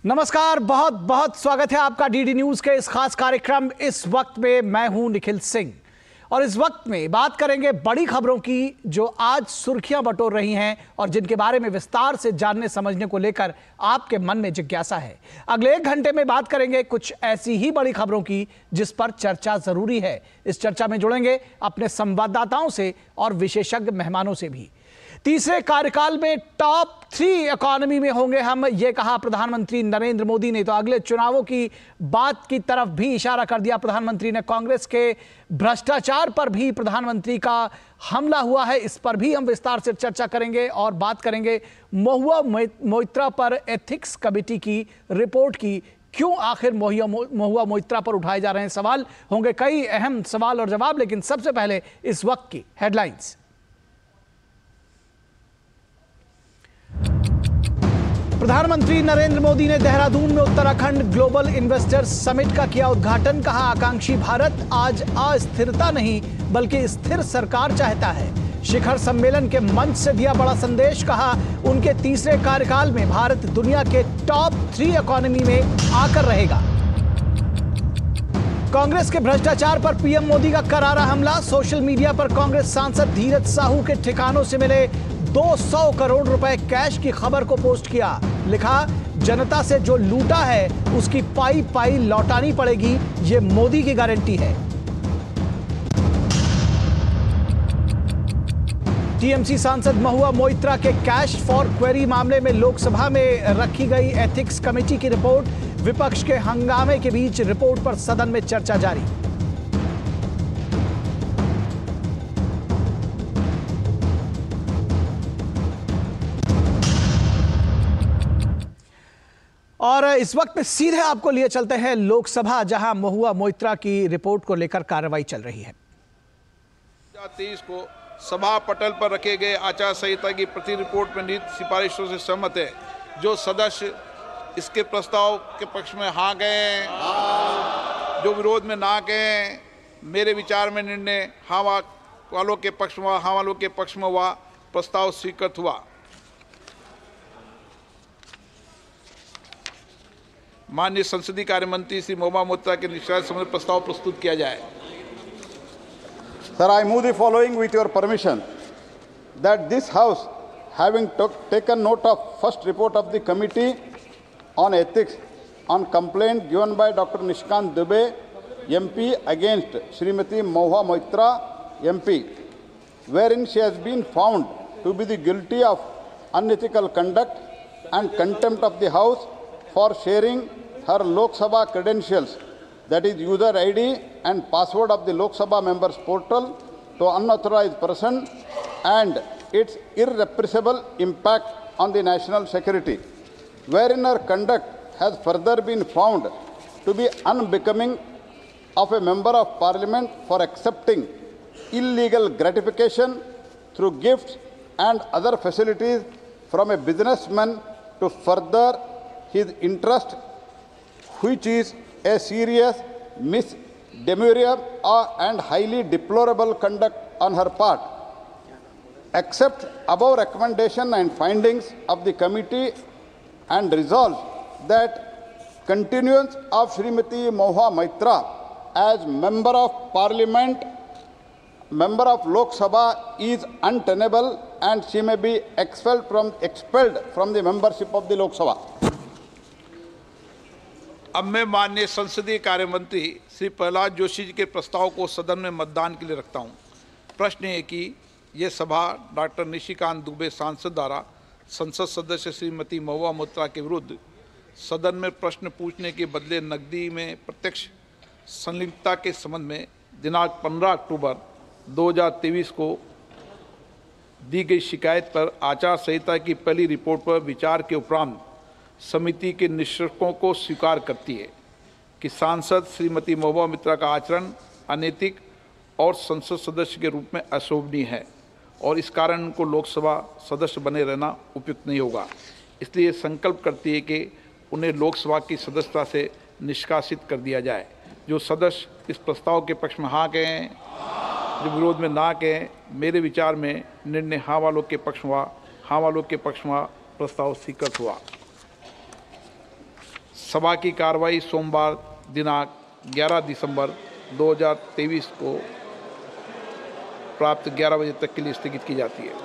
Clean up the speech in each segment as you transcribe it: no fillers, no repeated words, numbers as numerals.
नमस्कार, बहुत बहुत स्वागत है आपका डीडी न्यूज के इस खास कार्यक्रम इस वक्त में। मैं हूं निखिल सिंह और इस वक्त में बात करेंगे बड़ी खबरों की जो आज सुर्खियां बटोर रही हैं और जिनके बारे में विस्तार से जानने समझने को लेकर आपके मन में जिज्ञासा है। अगले 1 घंटे में बात करेंगे कुछ ऐसी ही बड़ी खबरों की जिस पर चर्चा जरूरी है। इस चर्चा में जुड़ेंगे अपने संवाददाताओं से और विशेषज्ञ मेहमानों से भी। तीसरे कार्यकाल में टॉप 3 इकोनॉमी में होंगे हम, ये कहा प्रधानमंत्री नरेंद्र मोदी ने। तो अगले चुनावों की बात की तरफ भी इशारा कर दिया प्रधानमंत्री ने। कांग्रेस के भ्रष्टाचार पर भी प्रधानमंत्री का हमला हुआ है, इस पर भी हम विस्तार से चर्चा करेंगे और बात करेंगे महुआ मोइत्रा पर एथिक्स कमेटी की रिपोर्ट की। क्यों आखिर महुआ मोइत्रा पर उठाए जा रहे हैं सवाल? होंगे कई अहम सवाल और जवाब, लेकिन सबसे पहले इस वक्त की हेडलाइंस। प्रधानमंत्री नरेंद्र मोदी ने देहरादून में उत्तराखंड ग्लोबल इन्वेस्टर्स समिट का किया उद्घाटन। कहा, आकांक्षी भारत आज अस्थिरता नहीं बल्कि स्थिर सरकार चाहता है। शिखर सम्मेलन के मंच से दिया बड़ा संदेश। कहा, उनके तीसरे कार्यकाल में भारत दुनिया के टॉप 3 इकोनॉमी में आकर रहेगा। कांग्रेस के भ्रष्टाचार पर पीएम मोदी का करारा हमला। सोशल मीडिया पर कांग्रेस सांसद धीरज साहू के ठिकानों से मिले 200 करोड़ रुपए कैश की खबर को पोस्ट किया। लिखा, जनता से जो लूटा है उसकी पाई पाई लौटानी पड़ेगी, ये मोदी की गारंटी है। टीएमसी सांसद महुआ मोइत्रा के कैश फॉर क्वेरी मामले में लोकसभा में रखी गई एथिक्स कमेटी की रिपोर्ट। विपक्ष के हंगामे के बीच रिपोर्ट पर सदन में चर्चा जारी। और इस वक्त में सीधे आपको लिए चलते हैं लोकसभा, जहां महुआ मोइत्रा की रिपोर्ट को लेकर कार्रवाई चल रही है। 2023 को सभा पटल पर रखे गए आचार संहिता की प्रति रिपोर्ट में निहित सिफारिशों से सहमत है। जो सदस्य इसके प्रस्ताव के पक्ष में हाँ गए, जो विरोध में ना गए, मेरे विचार में निर्णय हाँ वालों के पक्ष में हाँ वालों के पक्ष में हुआ, प्रस्ताव स्वीकृत हुआ। माननीय संसदीय कार्य मंत्री श्री महुआ मोइत्रा के निष्कासन संबंधी प्रस्ताव प्रस्तुत किया जाए। Sir, I move the following with your permission, that this House, having taken note of first report of the Committee on Ethics on complaint given by Dr. Nishikant Dubey, MP, against Srimati Mahua Moitra, MP, wherein she has been found to be the guilty of unethical conduct and contempt of the House for sharing her Lok Sabha credentials, that is user ID and password of the Lok Sabha members portal, to unauthorized person, and its irrepressible impact on the national security, wherein her conduct has further been found to be unbecoming of a member of parliament for accepting illegal gratification through gifts and other facilities from a businessman to further his interest, which is a serious misdemeanor and highly deplorable conduct on her part. Accept above recommendation and findings of the committee and resolve that continuance of Srimati Mahua Moitra as member of parliament, member of Lok Sabha is untenable and she may be expelled from the membership of the Lok Sabha. अब मैं माननीय संसदीय कार्य मंत्री श्री प्रहलाद जोशी जी के प्रस्ताव को सदन में मतदान के लिए रखता हूं। प्रश्न है कि यह सभा डॉक्टर निशिकांत दुबे सांसद द्वारा संसद सदस्य श्रीमती महुआ मोइत्रा के विरुद्ध सदन में प्रश्न पूछने के बदले नकदी में प्रत्यक्ष संलिप्तता के संबंध में दिनांक 15 अक्टूबर 2023 को दी गई शिकायत पर आचार संहिता की पहली रिपोर्ट पर विचार के उपरांत समिति के निष्कर्षों को स्वीकार करती है कि सांसद श्रीमती महुआ मोइत्रा का आचरण अनैतिक और संसद सदस्य के रूप में अशोभनीय है और इस कारण उनको लोकसभा सदस्य बने रहना उपयुक्त नहीं होगा। इसलिए संकल्प करती है कि उन्हें लोकसभा की सदस्यता से निष्कासित कर दिया जाए। जो सदस्य इस प्रस्ताव के पक्ष में हाँ कहें, जो विरोध में ना कहें, मेरे विचार में निर्णय हाँ वालों के पक्ष में हुआ, हाँ वालों के पक्ष में प्रस्ताव स्वीकृत हुआ। सभा की कार्रवाई सोमवार दिनांक 11 दिसंबर 2023 को प्राप्त 11 बजे तक के लिए स्थगित की जाती है।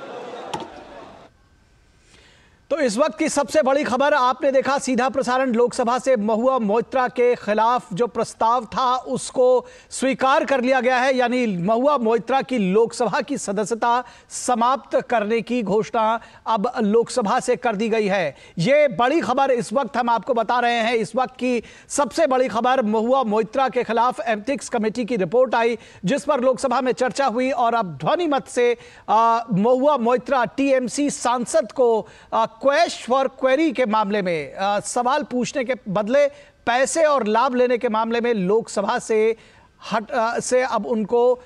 तो इस वक्त की सबसे बड़ी खबर आपने देखा, सीधा प्रसारण लोकसभा से महुआ मोइत्रा के खिलाफ जो प्रस्ताव था उसको स्वीकार कर लिया गया है, यानी महुआ मोइत्रा की लोकसभा की सदस्यता समाप्त करने की घोषणा अब लोकसभा से कर दी गई है। यह बड़ी खबर इस वक्त हम आपको बता रहे हैं। इस वक्त की सबसे बड़ी खबर, महुआ मोइत्रा के खिलाफ एथिक्स कमेटी की रिपोर्ट आई जिस पर लोकसभा में चर्चा हुई और अब ध्वनि मत से महुआ मोइत्रा टीएमसी सांसद को क्वेश फॉर क्वेरी के मामले में सवाल पूछने के बदले पैसे और लाभ लेने के मामले में लोकसभा से अब उनको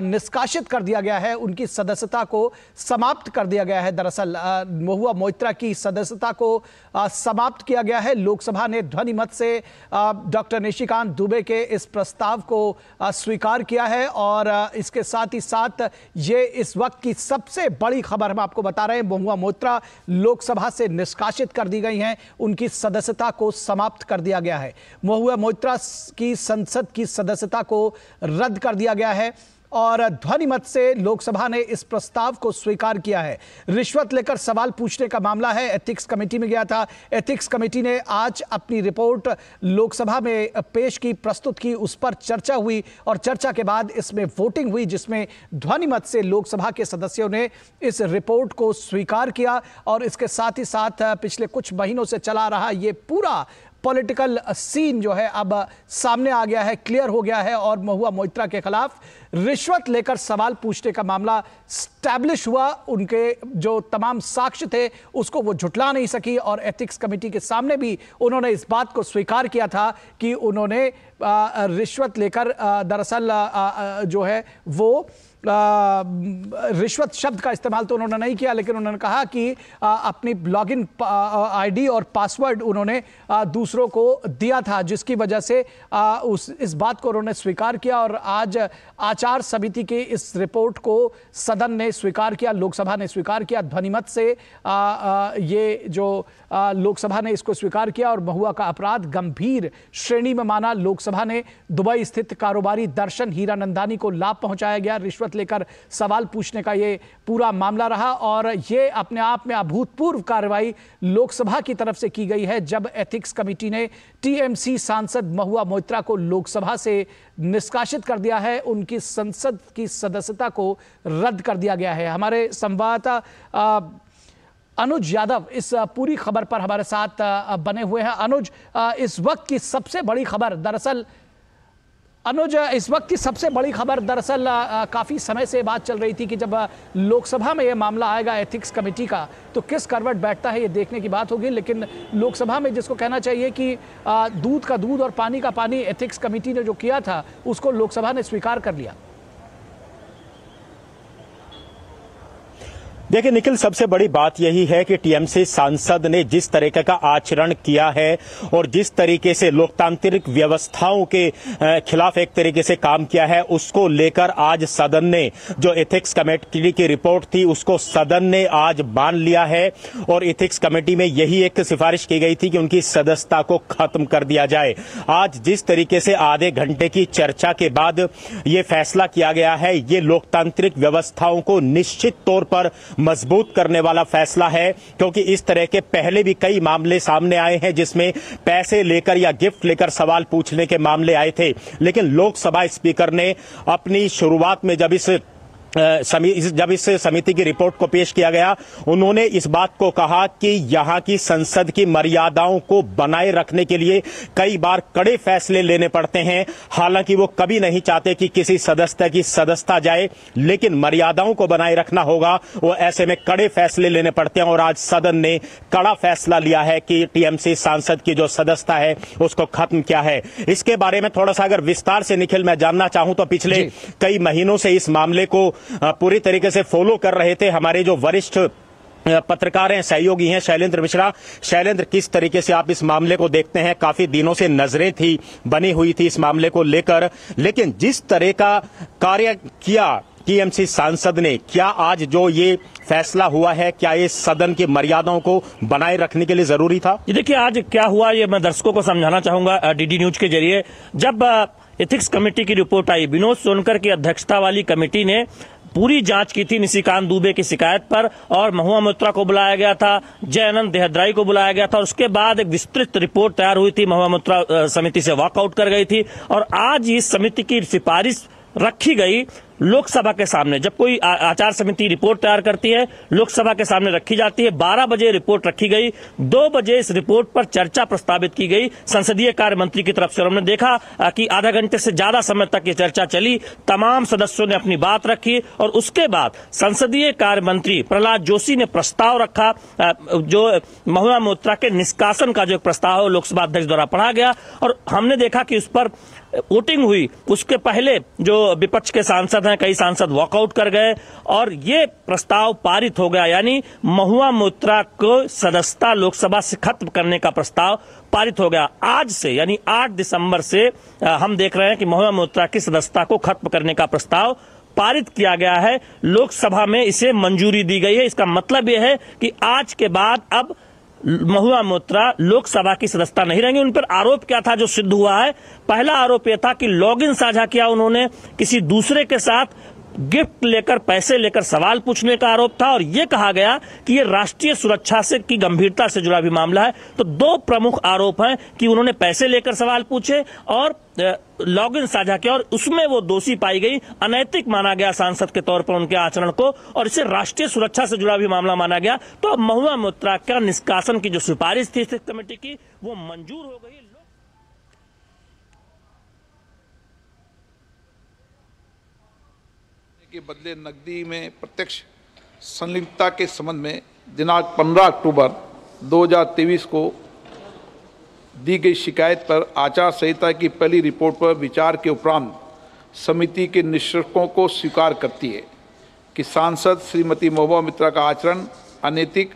निष्कासित कर दिया गया है, उनकी सदस्यता को समाप्त कर दिया गया है। दरअसल महुआ मोइत्रा की सदस्यता को समाप्त किया गया है। लोकसभा ने ध्वनि मत से डॉक्टर निशिकांत दुबे के इस प्रस्ताव को स्वीकार किया है और इसके साथ ही साथ ये इस वक्त की सबसे बड़ी खबर हम आपको बता रहे हैं। महुआ मोइत्रा लोकसभा से निष्कासित कर दी गई हैं, उनकी सदस्यता को समाप्त कर दिया गया है। महुआ मोइत्रा की संसद की सदस्यता को रद्द कर दिया गया है और ध्वनि मत से लोकसभा ने इस प्रस्ताव को स्वीकार किया है। रिश्वत लेकर सवाल पूछने का मामला है, एथिक्स कमेटी में गया था। एथिक्स कमेटी ने आज अपनी रिपोर्ट लोकसभा में पेश की, प्रस्तुत की, उस पर चर्चा हुई और चर्चा के बाद इसमें वोटिंग हुई जिसमें ध्वनि मत से लोकसभा के सदस्यों ने इस रिपोर्ट को स्वीकार किया और इसके साथ ही साथ पिछले कुछ महीनों से चला रहा ये पूरा पॉलिटिकल सीन जो है अब सामने आ गया है, क्लियर हो गया है और महुआ मोइत्रा के खिलाफ रिश्वत लेकर सवाल पूछने का मामला स्टैब्लिश हुआ। उनके जो तमाम साक्ष्य थे उसको वो झुटला नहीं सकी और एथिक्स कमेटी के सामने भी उन्होंने इस बात को स्वीकार किया था कि उन्होंने रिश्वत लेकर दरअसल जो है वो रिश्वत शब्द का इस्तेमाल तो उन्होंने नहीं किया, लेकिन उन्होंने कहा कि अपनी लॉगिन आईडी और पासवर्ड उन्होंने दूसरों को दिया था, जिसकी वजह से इस बात को उन्होंने स्वीकार किया और आज आचार समिति की इस रिपोर्ट को सदन ने स्वीकार किया, लोकसभा ने स्वीकार किया ध्वनिमत से। ये जो लोकसभा ने इसको स्वीकार किया और महुआ का अपराध गंभीर श्रेणी में माना। लोकसभा ने दुबई स्थित कारोबारी दर्शन हीरानंदानी को लाभ पहुंचाया गया, रिश्वत लेकर सवाल पूछने का ये पूरा मामला रहा और ये अपने आप में अभूतपूर्व कार्रवाई लोकसभा की तरफ से की गई है जब एथिक्स कमेटी ने टीएमसी सांसद महुआ मोइत्रा को लोकसभा से निष्कासित कर दिया है, उनकी संसद की सदस्यता को रद्द कर दिया गया है। हमारे संवाददाता अनुज यादव इस पूरी खबर पर हमारे साथ बने हुए हैं। अनुज, इस वक्त की सबसे बड़ी खबर दरअसल काफी समय से बात चल रही थी कि जब लोकसभा में यह मामला आएगा एथिक्स कमेटी का तो किस करवट बैठता है ये देखने की बात होगी, लेकिन लोकसभा में जिसको कहना चाहिए कि दूध का दूध और पानी का पानी एथिक्स कमेटी ने जो किया था उसको लोकसभा ने स्वीकार कर लिया। देखिए निखिल, सबसे बड़ी बात यही है कि टीएमसी सांसद ने जिस तरीके का आचरण किया है और जिस तरीके से लोकतांत्रिक व्यवस्थाओं के खिलाफ एक तरीके से काम किया है उसको लेकर आज सदन ने जो एथिक्स कमेटी की रिपोर्ट थी उसको सदन ने आज मान लिया है और एथिक्स कमेटी में यही एक सिफारिश की गई थी कि उनकी सदस्यता को खत्म कर दिया जाए। आज जिस तरीके से आधे घंटे की चर्चा के बाद ये फैसला किया गया है, ये लोकतांत्रिक व्यवस्थाओं को निश्चित तौर पर मजबूत करने वाला फैसला है, क्योंकि इस तरह के पहले भी कई मामले सामने आए हैं जिसमें पैसे लेकर या गिफ्ट लेकर सवाल पूछने के मामले आए थे, लेकिन लोकसभा स्पीकर ने अपनी शुरुआत में जब इस समिति की रिपोर्ट को पेश किया गया उन्होंने इस बात को कहा कि यहां की संसद की मर्यादाओं को बनाए रखने के लिए कई बार कड़े फैसले लेने पड़ते हैं। हालांकि वो कभी नहीं चाहते कि किसी सदस्य की सदस्यता जाए, लेकिन मर्यादाओं को बनाए रखना होगा, वो ऐसे में कड़े फैसले लेने पड़ते हैं और आज सदन ने कड़ा फैसला लिया है कि टीएमसी सांसद की जो सदस्यता है उसको खत्म किया है। इसके बारे में थोड़ा सा अगर विस्तार से निखिल मैं जानना चाहूं तो पिछले कई महीनों से इस मामले को पूरी तरीके से फॉलो कर रहे थे हमारे जो वरिष्ठ पत्रकार हैं, सहयोगी हैं शैलेंद्र मिश्रा। शैलेंद्र, किस तरीके से आप इस मामले को देखते हैं? काफी दिनों से नजरें थी बनी हुई थी इस मामले को लेकर, लेकिन जिस तरह का कार्य किया टीएमसी सांसद ने, क्या आज जो ये फैसला हुआ है, क्या ये सदन की मर्यादाओं को बनाए रखने के लिए जरूरी था? ये देखिए, आज क्या हुआ ये मैं दर्शकों को समझाना चाहूंगा डीडी न्यूज के जरिए। जब एथिक्स कमेटी की रिपोर्ट आई, विनोद सोनकर की अध्यक्षता वाली कमेटी ने पूरी जांच की थी निशिकांत दुबे की शिकायत पर, और महुआ मोइत्रा को बुलाया गया था, जयानंद देहद्राई को बुलाया गया था, और उसके बाद एक विस्तृत रिपोर्ट तैयार हुई थी। महुआ मोइत्रा समिति से वॉकआउट कर गई थी, और आज इस समिति की सिफारिश रखी गई लोकसभा के सामने। जब कोई आचार समिति रिपोर्ट तैयार करती है, लोकसभा के सामने रखी जाती है। 12 बजे रिपोर्ट रखी गई, 2 बजे इस रिपोर्ट पर चर्चा प्रस्तावित की गई संसदीय कार्य मंत्री की तरफ से, और हमने देखा कि आधा घंटे से ज्यादा समय तक ये चर्चा चली। तमाम सदस्यों ने अपनी बात रखी, और उसके बाद संसदीय कार्य मंत्री प्रहलाद जोशी ने प्रस्ताव रखा, जो महुआ मोइत्रा के निष्कासन का जो प्रस्ताव है लोकसभा अध्यक्ष द्वारा पढ़ा गया, और हमने देखा कि उस पर वोटिंग हुई। उसके पहले जो विपक्ष के सांसद हैं, कई सांसद वॉकआउट कर गए, और ये प्रस्ताव पारित हो गया। यानी महुआ मोइत्रा को सदस्यता लोकसभा से खत्म करने का प्रस्ताव पारित हो गया। आज से यानी 8 दिसंबर से हम देख रहे हैं कि महुआ मोइत्रा की सदस्यता को खत्म करने का प्रस्ताव पारित किया गया है। लोकसभा में इसे मंजूरी दी गई है। इसका मतलब यह है कि आज के बाद अब महुआ मोइत्रा लोकसभा की सदस्यता नहीं रहेंगे। उन पर आरोप क्या था जो सिद्ध हुआ है? पहला आरोप यह था कि लॉगिन साझा किया उन्होंने किसी दूसरे के साथ, गिफ्ट लेकर, पैसे लेकर सवाल पूछने का आरोप था, और यह कहा गया कि यह राष्ट्रीय सुरक्षा से की गंभीरता से जुड़ा भी मामला है। तो 2 प्रमुख आरोप हैं कि उन्होंने पैसे लेकर सवाल पूछे और लॉगिन साझा किया, और उसमें वो दोषी पाई गई। अनैतिक माना गया सांसद के तौर पर उनके आचरण को, और इसे राष्ट्रीय सुरक्षा से जुड़ा भी मामला माना गया। तो अब महुआ मोइत्रा का निष्कासन की जो सिफारिश थी इस कमेटी की, वो मंजूर हो गई। के बदले नकदी में प्रत्यक्ष संलिप्तता के संबंध में दिनांक 15 अक्टूबर 2023 को दी गई शिकायत पर आचार संहिता की पहली रिपोर्ट पर विचार के उपरांत समिति के निष्कर्षों को स्वीकार करती है कि सांसद श्रीमती महुआ मोइत्रा का आचरण अनैतिक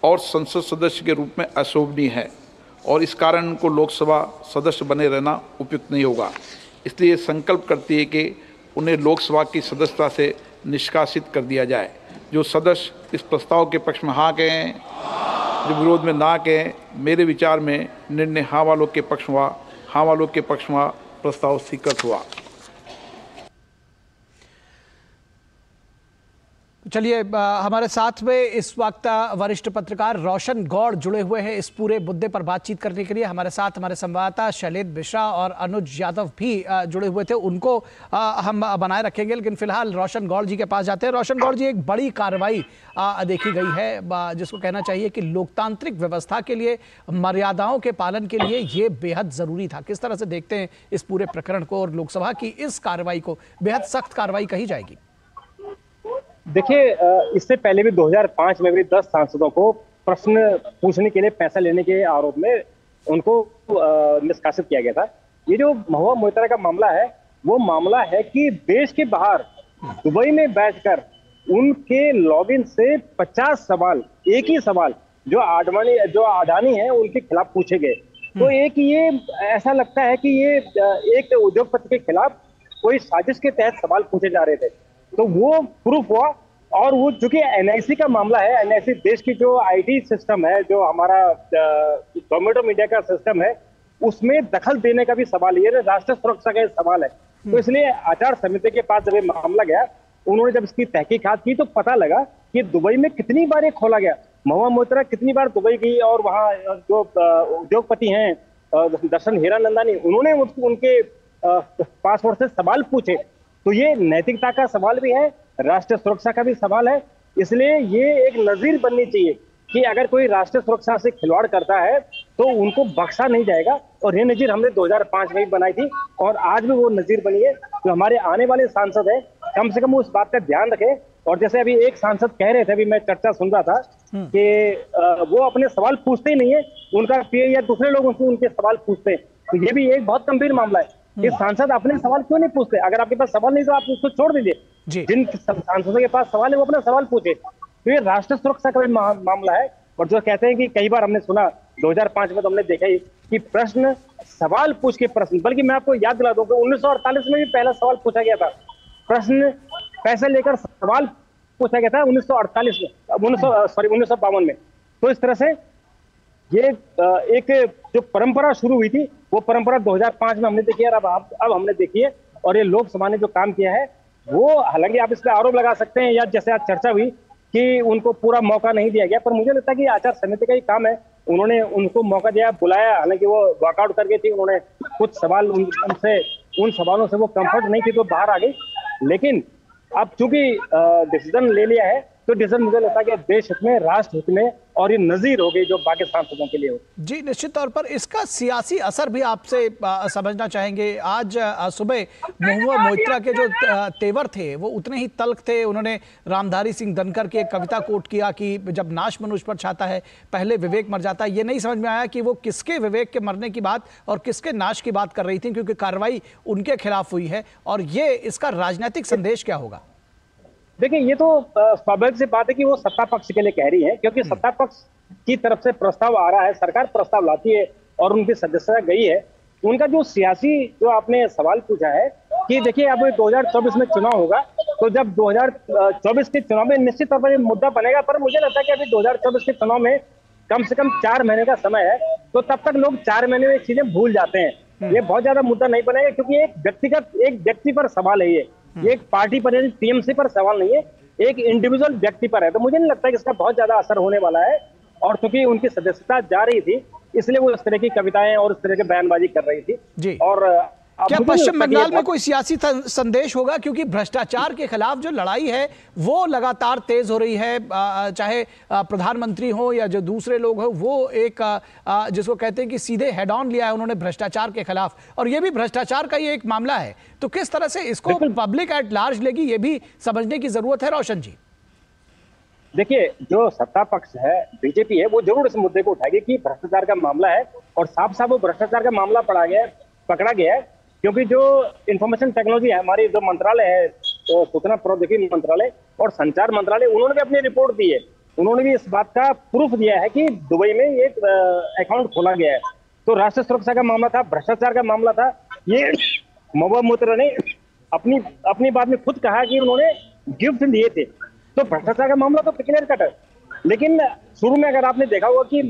और संसद सदस्य के रूप में अशोभनीय है, और इस कारण उनको लोकसभा सदस्य बने रहना उपयुक्त नहीं होगा। इसलिए संकल्प करती है कि उन्हें लोकसभा की सदस्यता से निष्कासित कर दिया जाए। जो सदस्य इस प्रस्ताव के पक्ष में हाँ कहें, जो विरोध में ना कहें, मेरे विचार में निर्णय हाँ वालों के पक्ष हुआ। हाँ वालों के पक्ष में प्रस्ताव स्वीकृत हुआ। चलिए, हमारे साथ में इस वक्त वरिष्ठ पत्रकार रोशन गौड़ जुड़े हुए हैं इस पूरे मुद्दे पर बातचीत करने के लिए। हमारे साथ हमारे संवाददाता शैलेंद्र मिश्रा और अनुज यादव भी जुड़े हुए थे, उनको हम बनाए रखेंगे, लेकिन फिलहाल रोशन गौड़ जी के पास जाते हैं। रोशन गौड़ जी, एक बड़ी कार्रवाई देखी गई है जिसको कहना चाहिए कि लोकतांत्रिक व्यवस्था के लिए, मर्यादाओं के पालन के लिए ये बेहद जरूरी था। किस तरह से देखते हैं इस पूरे प्रकरण को, और लोकसभा की इस कार्रवाई को बेहद सख्त कार्रवाई कही जाएगी? देखिए, इससे पहले भी 2005 में भी 10 सांसदों को प्रश्न पूछने के लिए पैसा लेने के आरोप में उनको निष्कासित किया गया था। ये जो महुआ मोइत्रा का मामला है, वो मामला है कि देश के बाहर दुबई में बैठकर उनके लॉगिन से 50 सवाल, एक ही सवाल जो अडानी है उनके खिलाफ पूछे गए। तो एक ये ऐसा लगता है कि ये एक उद्योगपति के खिलाफ कोई साजिश के तहत सवाल पूछे जा रहे थे। तो वो प्रूफ हुआ, और वो चूंकि एनआईसी का मामला है, एनआईसी देश की जो आईटी सिस्टम है, जो हमारा गवर्नमेंट ऑफ इंडिया का सिस्टम है, उसमें दखल देने का भी सवाल, ये राष्ट्रीय सुरक्षा का सवाल है। तो इसलिए आचार समिति के पास जब ये मामला गया, उन्होंने जब इसकी तहकीकात की तो पता लगा कि दुबई में कितनी बार ये खोला गया, महुआ मोइत्रा कितनी बार दुबई गई, और वहाँ जो उद्योगपति हैं दर्शन हीरानंदानी, उन्होंने उनके पासपोर्ट से सवाल पूछे। तो ये नैतिकता का सवाल भी है, राष्ट्रीय सुरक्षा का भी सवाल है। इसलिए ये एक नजीर बननी चाहिए कि अगर कोई राष्ट्रीय सुरक्षा से खिलवाड़ करता है तो उनको बख्शा नहीं जाएगा, और ये नजीर हमने 2005 में भी बनाई थी, और आज भी वो नजीर बनी है। तो हमारे आने वाले सांसद हैं, कम से कम उस बात का ध्यान रखें। और जैसे अभी एक सांसद कह रहे थे, अभी मैं चर्चा सुन रहा था कि वो अपने सवाल पूछते ही नहीं है, उनका पीए या दूसरे लोग उनके सवाल पूछते हैं। तो ये भी एक बहुत गंभीर मामला है कि सांसद अपने सवाल क्यों नहीं पूछते। अगर आपके पास सवाल नहीं तो आप उसको छोड़ दीजिए, जिन सांसदों के पास सवाल है वो अपना सवाल पूछे। तो ये राष्ट्रीय सुरक्षा का भी मामला है। और जो कहते हैं कि कई बार हमने सुना 2005 में तो हमने देखा ही कि प्रश्न सवाल पूछ के प्रश्न, बल्कि मैं आपको याद दिला दूं कि 1948 में भी पहला सवाल पूछा गया था, प्रश्न पैसे लेकर सवाल पूछा गया था 1948 में, 1952 में। तो इस तरह से ये एक जो परंपरा शुरू हुई थी वो परंपरा 2005 में हमने देखी है, अब हमने देखी है। और ये लोकसभा ने जो काम किया है वो, हालांकि आप इस पर आरोप लगा सकते हैं या जैसे आज चर्चा हुई कि उनको पूरा मौका नहीं दिया गया, पर मुझे लगता है कि आचार संहिता का ही काम है। उन्होंने उनको मौका दिया, बुलाया, हालांकि वो वॉकआउट कर गई थी, उन्होंने कुछ सवाल उनसे, उन सवालों से वो कंफर्ट नहीं थी तो बाहर आ गई। लेकिन अब चूंकि डिसीजन ले लिया है तो डिसीजन मुझे लगता है कि देश हित में, राष्ट्र हित में, और ये नजीर हो गई जो बाकी सांसदों के लिए हो। जी निश्चित तौर पर इसका सियासी असर भी आपसे समझना चाहेंगे। आज सुबह महुआ मोइत्रा के जो तेवर थे वो उतने ही तल्ख थे। उन्होंने रामधारी सिंह दिनकर की एक कविता कोट किया कि जब नाश मनुष्य पर छाता है पहले विवेक मर जाता है। ये नहीं समझ में आया कि वो किसके विवेक के मरने की बात और किसके नाश की बात कर रही थी, क्योंकि कार्रवाई उनके खिलाफ हुई है। और ये इसका राजनीतिक संदेश क्या होगा? देखिए, ये तो स्वाभाविक सी बात है कि वो सत्ता पक्ष के लिए कह रही है, क्योंकि सत्ता पक्ष की तरफ से प्रस्ताव आ रहा है, सरकार प्रस्ताव लाती है और उनकी सदस्यता गई है। उनका जो सियासी, जो आपने सवाल पूछा है कि देखिए अब 2024 में चुनाव होगा, तो जब 2024 के चुनाव में निश्चित तौर पर ये मुद्दा बनेगा। पर मुझे लगता है कि अभी 2024 के चुनाव में कम से कम 4 महीने का समय है, तो तब तक लोग 4 महीने में चीजें भूल जाते हैं। ये बहुत ज्यादा मुद्दा नहीं बनेगा, क्योंकि एक व्यक्ति पर सवाल है। ये एक पार्टी पर, टीएमसी पर सवाल नहीं है, एक इंडिविजुअल व्यक्ति पर है। तो मुझे नहीं लगता कि इसका बहुत ज्यादा असर होने वाला है। और क्योंकि उनकी सदस्यता जा रही थी, इसलिए वो इस तरह की कविताएं और इस तरह के बयानबाजी कर रही थी जी। और क्या पश्चिम बंगाल में कोई सियासी संदेश होगा? क्योंकि भ्रष्टाचार के खिलाफ जो लड़ाई है वो लगातार तेज हो रही है, चाहे प्रधानमंत्री हो या जो दूसरे लोग हो, वो एक जिसको कहते हैं कि सीधे हेड ऑन लिया है उन्होंने भ्रष्टाचार के खिलाफ, और ये भी भ्रष्टाचार का ही एक मामला है। तो किस तरह से इसको पब्लिक एट लार्ज लेगी, ये भी समझने की जरूरत है। रोशन जी, देखिए, जो सत्ता पक्ष है, बीजेपी है, वो जरूर इस मुद्दे को उठाएगी कि भ्रष्टाचार का मामला है, और साफ साफ वो भ्रष्टाचार का मामला पकड़ा गया है। क्योंकि जो इंफॉर्मेशन टेक्नोलॉजी है, हमारी जो मंत्रालय है, तो सूचना प्रौद्योगिकी मंत्रालय और संचार मंत्रालय, उन्होंने भी अपनी रिपोर्ट दी है। उन्होंने भी इस बात का प्रूफ दिया है कि दुबई में एक अकाउंट खोला गया है। तो राष्ट्रीय सुरक्षा का मामला था, भ्रष्टाचार का मामला था। ये महुआ मोइत्रा ने अपनी बात में खुद कहा कि उन्होंने गिफ्ट लिए थे। तो भ्रष्टाचार का मामला तो क्लियर कट है। लेकिन शुरू में अगर आपने देखा होगा कि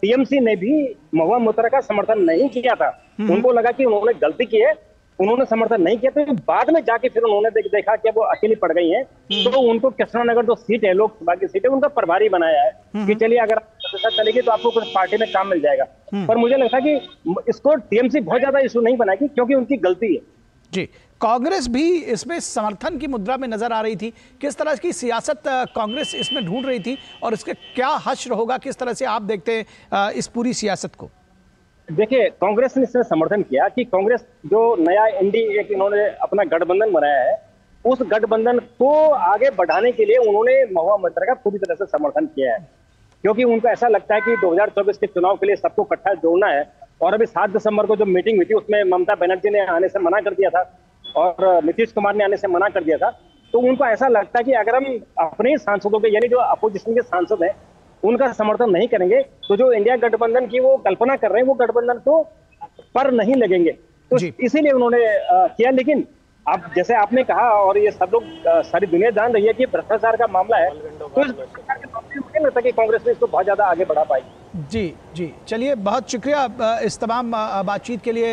टीएमसी ने भी महुआ मोइत्रा का समर्थन नहीं किया था। उनको लगा कि उन्होंने गलती की है, उन्होंने समर्थन नहीं किया। तो बाद में जाके फिर उन्होंने देखा कि वो अकेली पड़ गई हैं, तो उनको कृष्णनगर जो सीट है, लोकसभा की सीट है, उनका प्रभारी बनाया है कि चलिए अगर आप चलेगी तो आपको कुछ पार्टी में काम मिल जाएगा। पर मुझे लगता है कि इसको टीएमसी बहुत ज्यादा इशू नहीं बनाएगी, क्योंकि उनकी गलती है। जी, कांग्रेस भी इसमें समर्थन की मुद्रा में नजर आ रही थी। किस तरह की सियासत कांग्रेस इसमें ढूंढ रही थी और इसके क्या हश्र होगा? किस तरह से आप देखते हैं इस पूरी सियासत को? देखिए, कांग्रेस ने इसमें समर्थन किया कि कांग्रेस जो नया एनडीए इन्होंने अपना गठबंधन बनाया है, उस गठबंधन को आगे बढ़ाने के लिए उन्होंने महुआ मोइत्रा का पूरी तरह से समर्थन किया है। क्योंकि उनको ऐसा लगता है कि 2024 के चुनाव के लिए सबको इकट्ठा जोड़ना है। और अभी 7 दिसंबर को जो मीटिंग हुई थी, उसमें ममता बनर्जी ने आने से मना कर दिया था और नीतीश कुमार ने आने से मना कर दिया था। तो उनको ऐसा लगता है कि अगर हम अपने सांसदों के, यानी जो अपोजिशन के सांसद हैं, उनका समर्थन नहीं करेंगे तो जो इंडिया गठबंधन की वो कल्पना कर रहे हैं, वो गठबंधन तो पर नहीं लगेंगे। तो इसीलिए उन्होंने किया। लेकिन अब जैसे आपने कहा, और ये सब लोग, सारी दुनिया जान रही है कि भ्रष्टाचार का मामला है, तो इस भ्रष्टाचार के मामले में मुझे लगता है कि कांग्रेस ने इसको बहुत ज्यादा आगे बढ़ा पाएगी। जी, चलिए, बहुत शुक्रिया इस तमाम बातचीत के लिए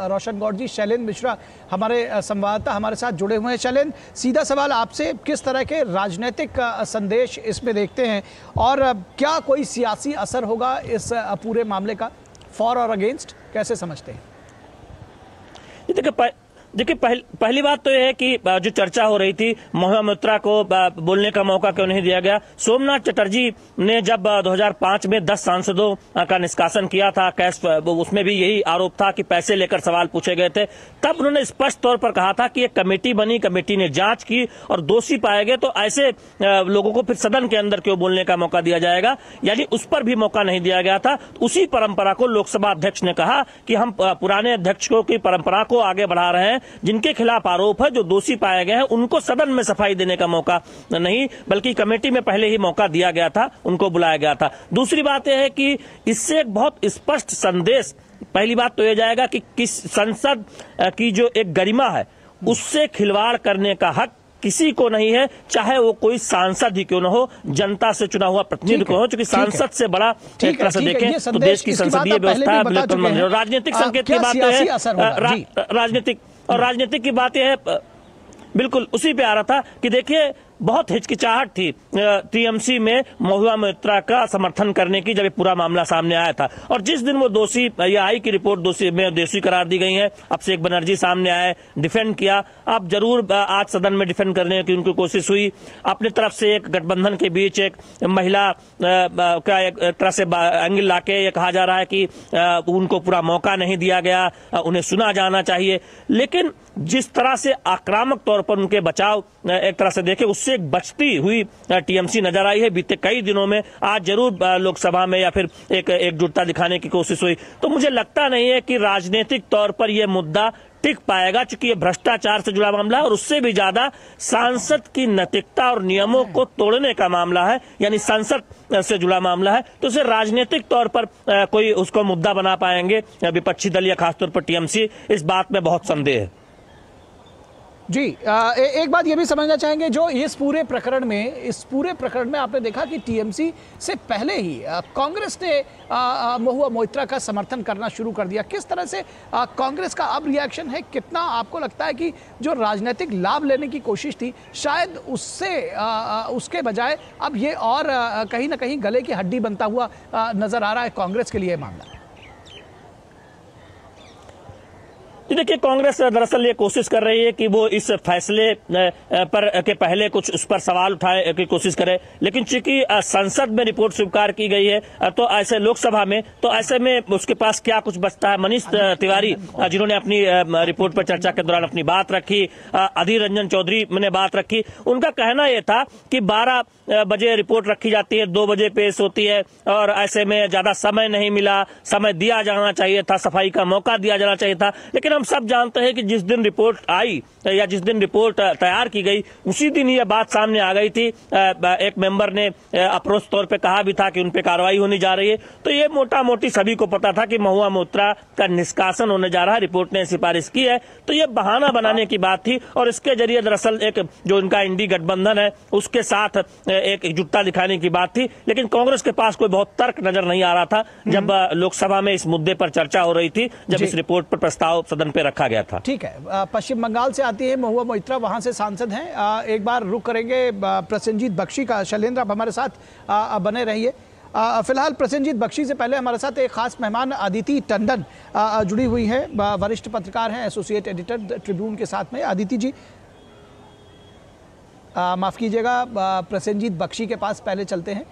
रोशन गौड़ जी। शैलेंद्र मिश्रा हमारे संवाददाता हमारे साथ जुड़े हुए हैं। शैलेंद्र, सीधा सवाल आपसे, किस तरह के राजनीतिक संदेश इसमें देखते हैं और क्या कोई सियासी असर होगा इस पूरे मामले का? फॉर और अगेंस्ट कैसे समझते हैं? देखिए, पहली बात तो यह है कि जो चर्चा हो रही थी, महुआ मोइत्रा को बोलने का मौका क्यों नहीं दिया गया। सोमनाथ चटर्जी ने जब 2005 में 10 सांसदों का निष्कासन किया था, उसमें भी यही आरोप था कि पैसे लेकर सवाल पूछे गए थे। तब उन्होंने स्पष्ट तौर पर कहा था कि एक कमेटी बनी, कमेटी ने जांच की और दोषी पाए गए तो ऐसे लोगों को फिर सदन के अंदर क्यों बोलने का मौका दिया जाएगा, यानी उस पर भी मौका नहीं दिया गया था। उसी परंपरा को लोकसभा अध्यक्ष ने कहा कि हम पुराने अध्यक्षों की परंपरा को आगे बढ़ा रहे हैं। जिनके खिलाफ आरोप है, जो दोषी पाए गए हैं, उनको सदन में सफाई देने का मौका नहीं, बल्कि कमेटी में पहले ही मौका दिया गया था, उनको बुलाया गया था। दूसरी बात यह है कि इससे एक बहुत स्पष्ट संदेश, पहली बात तो यह जाएगा कि किस संसद की जो एक गरिमा है, उससे खिलवाड़ करने का हक किसी को नहीं है, चाहे वो कोई सांसद ही क्यों न हो, जनता से चुना हुआ प्रतिनिधि क्यों हो, क्योंकि सांसद से बड़ा एक तरह से देखें तो देश की संसदीय व्यवस्था राजनीतिक संकेत की बात है, राजनीतिक की बात है, बिल्कुल उसी पे आ रहा था कि देखिए बहुत हिचकिचाहट थी टीएमसी में महुआ मोइत्रा का समर्थन करने की जब ये पूरा मामला सामने आया था, और जिस दिन वो दोषी या आई की रिपोर्ट दोषी करार दी गई है, अभिषेक बनर्जी सामने आए, डिफेंड किया। आप जरूर आज सदन में डिफेंड करने की उनकी कोशिश हुई, अपने तरफ से एक गठबंधन के बीच एक महिला का एक तरह से एंगल लाके ये कहा जा रहा है कि उनको पूरा मौका नहीं दिया गया, उन्हें सुना जाना चाहिए। लेकिन जिस तरह से आक्रामक तौर पर उनके बचाव एक तरह से देखे, उससे एक बचती हुई टीएमसी नजर आई है बीते कई दिनों में। आज जरूर लोकसभा में या फिर एक एकजुटता दिखाने की कोशिश हुई, तो मुझे लगता नहीं है कि राजनीतिक तौर पर यह मुद्दा टिक पाएगा, क्योंकि ये भ्रष्टाचार से जुड़ा मामला है और उससे भी ज्यादा सांसद की नैतिकता और नियमों को तोड़ने का मामला है, यानी संसद से जुड़ा मामला है। तो उसे राजनीतिक तौर पर कोई उसको मुद्दा बना पाएंगे विपक्षी दल या खासतौर पर टीएमसी, इस बात में बहुत संदेह है। जी एक बात ये भी समझना चाहेंगे, जो इस पूरे प्रकरण में आपने देखा कि टीएमसी से पहले ही कांग्रेस ने महुआ मोइत्रा का समर्थन करना शुरू कर दिया। किस तरह से कांग्रेस का अब रिएक्शन है? कितना आपको लगता है कि जो राजनीतिक लाभ लेने की कोशिश थी, शायद उसके बजाय अब ये और कहीं ना कहीं गले की हड्डी बनता हुआ नजर आ रहा है कांग्रेस के लिए मामला? देखिए, कांग्रेस दरअसल ये कोशिश कर रही है कि वो इस फैसले पर के पहले कुछ उस पर सवाल उठाए की कोशिश करे, लेकिन चूंकि संसद में रिपोर्ट स्वीकार की गई है तो ऐसे लोकसभा में, तो ऐसे में उसके पास क्या कुछ बचता है। मनीष तिवारी जिन्होंने अपनी रिपोर्ट पर चर्चा के दौरान अपनी बात रखी, अधीर रंजन चौधरी ने बात रखी, उनका कहना यह था कि 12 बजे रिपोर्ट रखी जाती है, 2 बजे पेश होती है, और ऐसे में ज्यादा समय नहीं मिला, समय दिया जाना चाहिए था, सफाई का मौका दिया जाना चाहिए था। लेकिन हम सब जानते हैं कि जिस दिन रिपोर्ट आई या जिस दिन रिपोर्ट तैयार की गई, उसी दिन यह बात सामने आ गई थी। एक मेंबर ने अप्रोच तौर पे कहा भी था कि उन पे कार्रवाई होने जा रही है। तो ये मोटा मोटी सभी को पता था कि महुआ मोइत्रा का निष्कासन होने जा रहा है, रिपोर्ट ने सिफारिश की है। तो ये बहाना बनाने की बात थी, और इसके जरिए दरअसल एक जो इनका इंडी गठबंधन है उसके साथ एक एकजुटता दिखाने की बात थी। लेकिन कांग्रेस के पास कोई बहुत तर्क नजर नहीं आ रहा था जब लोकसभा में इस मुद्दे पर चर्चा हो रही थी, जब इस रिपोर्ट पर प्रस्ताव सदन पे रखा गया था। ठीक है, पश्चिम बंगाल से आती है महुआ मोइत्रा, वहां से सांसद हैं। एक बार रुक करेंगे प्रसेनजीत बख्शी का। शैलेंद्र, आप हमारे साथ बने रहिए। फिलहाल प्रसेनजीत बख्शी से पहले हमारे साथ एक खास मेहमान अदिति टंडन जुड़ी हुई है, वरिष्ठ पत्रकार हैं, एसोसिएट एडिटर ट्रिब्यून के साथ में। अदिति जी, माफ कीजिएगा, प्रसेनजीत बख्शी के पास पहले चलते हैं।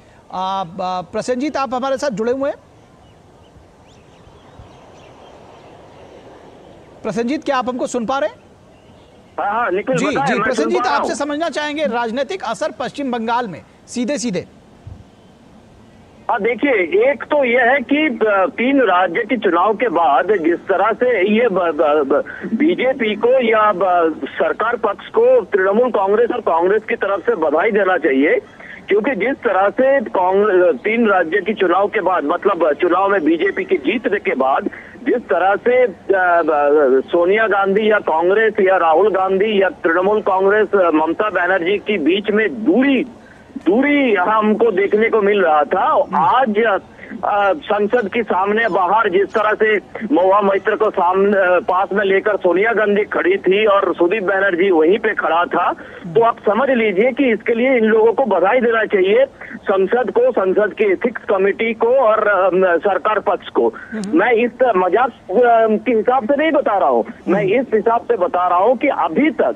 प्रसेनजीत, आप हमारे साथ जुड़े हुए हैं? प्रसेनजीत, क्या आप हमको सुन पा रहे हैं? हाँ, निखिल जी जी प्रसेनजीत, आपसे समझना चाहेंगे राजनीतिक असर पश्चिम बंगाल में सीधे। हाँ, देखिए, एक तो यह है कि 3 राज्य के चुनाव के बाद जिस तरह से ये बीजेपी को या सरकार पक्ष को तृणमूल कांग्रेस और कांग्रेस की तरफ से बधाई देना चाहिए, क्योंकि जिस तरह से 3 राज्य की चुनाव के बाद, मतलब चुनाव में बीजेपी की जीतने के बाद जिस तरह से सोनिया गांधी या कांग्रेस या राहुल गांधी या तृणमूल कांग्रेस ममता बनर्जी के बीच में दूरी हमको देखने को मिल रहा था, आज संसद के सामने बाहर जिस तरह से महुआ मोइत्रा को पास में लेकर सोनिया गांधी खड़ी थी और सुदीप बनर्जी वहीं पे खड़ा था, तो आप समझ लीजिए कि इसके लिए इन लोगों को बधाई देना चाहिए, संसद को, संसद की एथिक्स कमेटी को और सरकार पक्ष को। मैं इस मजाक के हिसाब से नहीं बता रहा हूँ, मैं इस हिसाब से बता रहा हूँ कि अभी तक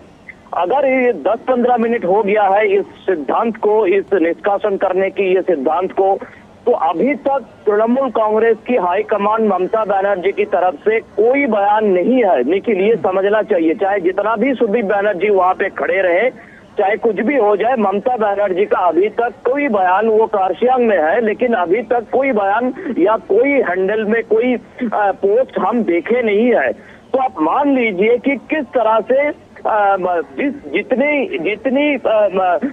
अगर ये 10-15 मिनट हो गया है इस सिद्धांत को, इस निष्कासन करने की ये सिद्धांत को, तो अभी तक तृणमूल कांग्रेस की हाईकमान ममता बनर्जी की तरफ से कोई बयान नहीं है। निखिल, ये समझना चाहिए, चाहे जितना भी सुदीप बनर्जी वहां पे खड़े रहे, चाहे कुछ भी हो जाए, ममता बनर्जी का अभी तक कोई बयान, वो कारशियांग में है लेकिन अभी तक कोई बयान या कोई हैंडल में कोई पोस्ट हम देखे नहीं है। तो आप मान लीजिए कि किस तरह से जितनी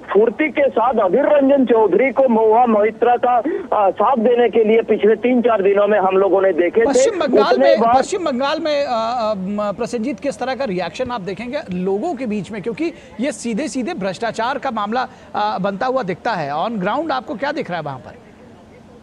फुर्ती के साथ अधीर रंजन चौधरी को महुआ मोइत्रा का साथ देने के लिए पिछले 3-4 दिनों में हम लोगों ने देखे थे। पश्चिम बंगाल में प्रसेनजीत किस तरह का रिएक्शन आप देखेंगे लोगों के बीच में, क्योंकि ये सीधे सीधे भ्रष्टाचार का मामला बनता हुआ दिखता है। ऑन ग्राउंड आपको क्या दिख रहा है वहां पर?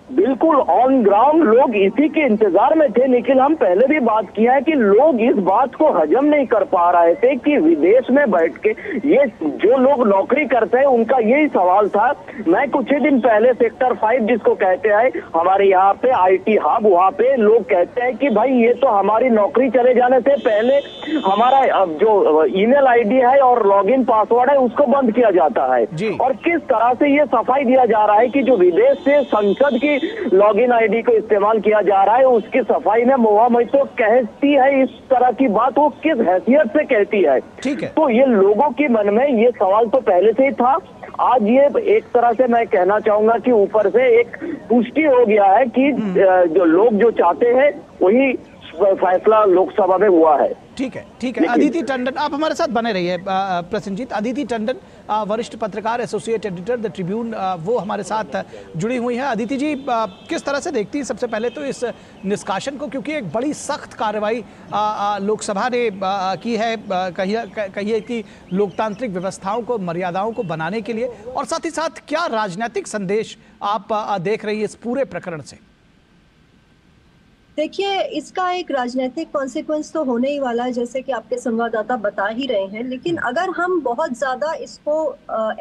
बिल्कुल ऑन ग्राउंड लोग इसी के इंतजार में थे। निखिल, हम पहले भी बात किया है कि लोग इस बात को हजम नहीं कर पा रहे थे कि विदेश में बैठ के ये जो लोग नौकरी करते हैं उनका यही सवाल था। मैं कुछ ही दिन पहले सेक्टर 5 जिसको कहते हैं हमारे यहाँ पे IT हब, वहाँ पे लोग कहते हैं कि भाई ये तो हमारी नौकरी चले जाने से पहले हमारा जो ईमेल ID है और लॉगिन पासवर्ड है उसको बंद किया जाता है। और किस तरह से ये सफाई दिया जा रहा है कि जो विदेश से संसद की लॉगिन ID को इस्तेमाल किया जा रहा है उसकी सफाई में महुआ मोइत्रा कहती है इस तरह की बात वो किस हैसियत से कहती है। ठीक है। तो ये लोगों के मन में ये सवाल तो पहले से ही था। आज ये एक तरह से मैं कहना चाहूंगा कि ऊपर से एक पुष्टि हो गया है कि जो लोग जो चाहते हैं वही फैसला लोकसभा में हुआ है। ठीक है, ठीक है। अदिति टंडन आप हमारे साथ बने रहिए। प्रसेनजीत, अदिति टंडन वरिष्ठ पत्रकार, एसोसिएट एडिटर द ट्रिब्यून, वो हमारे साथ जुड़ी हुई हैं। अदिति जी, किस तरह से देखती हैं सबसे पहले तो इस निष्कासन को, क्योंकि एक बड़ी सख्त कार्रवाई लोकसभा ने की है, कहिए कि लोकतांत्रिक व्यवस्थाओं को, मर्यादाओं को बनाने के लिए, और साथ ही साथ क्या राजनीतिक संदेश आप देख रही है इस पूरे प्रकरण से? देखिए, इसका एक राजनीतिक कॉन्सिक्वेंस तो होने ही वाला है, जैसे कि आपके संवाददाता बता ही रहे हैं। लेकिन अगर हम बहुत ज्यादा इसको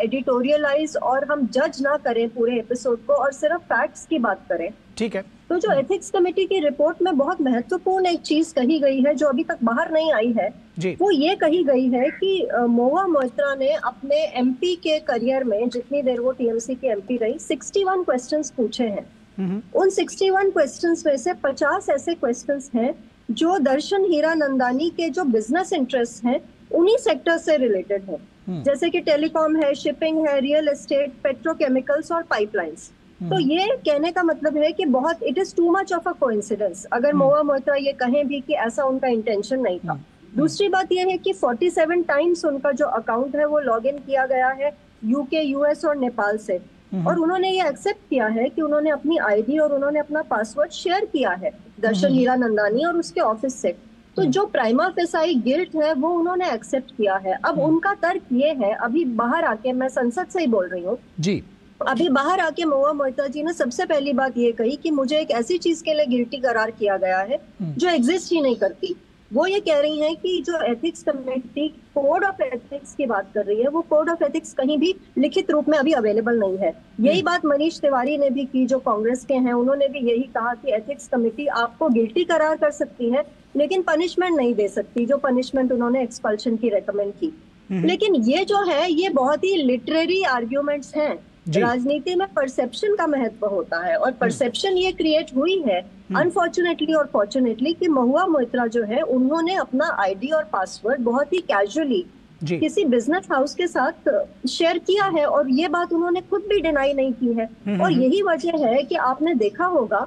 एडिटोरियलाइज और हम जज ना करें पूरे एपिसोड को और सिर्फ फैक्ट्स की बात करें, ठीक है, तो जो एथिक्स कमेटी की रिपोर्ट में बहुत महत्वपूर्ण एक चीज कही गई है जो अभी तक बाहर नहीं आई है, वो ये कही गई है कि महुआ मोइत्रा ने अपने MP के करियर में, जितनी देर वो TMC की MP रही, 61 क्वेश्चंस पूछे हैं। उन 61 क्वेश्चंस में से 50 ऐसे क्वेश्चंस हैं जो दर्शन हीरानंदानी के जो बिजनेस इंटरेस्ट हैं उन्हीं सेक्टर से रिलेटेड है, जैसे कि टेलीकॉम है, शिपिंग है, रियल एस्टेट, पेट्रोकेमिकल्स और पाइपलाइंस। तो ये कहने का मतलब है कि बहुत it is too much of a coincidence अगर महुआ मोइत्रा ये कहें भी कि ऐसा उनका इंटेंशन नहीं था। दूसरी बात यह है कि 47 टाइम्स उनका जो अकाउंट है वो लॉग इन किया गया है UK, US और नेपाल से, और उन्होंने ये एक्सेप्ट किया है कि उन्होंने अपनी ID और उन्होंने अपना पासवर्ड शेयर किया है दर्शन हीरानंदानी और उसके ऑफिस से। तो जो प्राइमा फेसाई गिल्ट है वो उन्होंने एक्सेप्ट किया है। अब उनका तर्क ये है, अभी बाहर आके, मैं संसद से ही बोल रही हूँ जी, अभी बाहर आके महुआ मोइत्रा जी ने सबसे पहली बात ये कही कि मुझे एक ऐसी चीज के लिए गिल्टी करार किया गया है जो एग्जिस्ट ही नहीं करती। वो ये कह रही हैं कि जो ethics committee code of ethics की बात कर रही है, वो कोड ऑफ एथिक्स कहीं भी लिखित रूप में अभी अवेलेबल नहीं है। यही बात मनीष तिवारी ने भी की, जो कांग्रेस के हैं, उन्होंने भी यही कहा कि एथिक्स कमेटी आपको गिल्टी करार कर सकती है लेकिन पनिशमेंट नहीं दे सकती, जो पनिशमेंट उन्होंने एक्सपल्शन की रेकमेंड की। लेकिन ये जो है ये बहुत ही लिटरेरी आर्ग्यूमेंट्स हैं। राजनीति में परसेप्शन का महत्व होता है और परसेप्शन ये क्रिएट हुई है अनफॉर्चुनेटली और फॉर्चुनेटली कि महुआ मोइत्रा जो है उन्होंने अपना ID और पासवर्ड बहुत ही कैजुअली किसी बिजनेस हाउस के साथ शेयर किया है, और ये बात उन्होंने खुद भी डिनाई नहीं की है। और यही वजह है कि आपने देखा होगा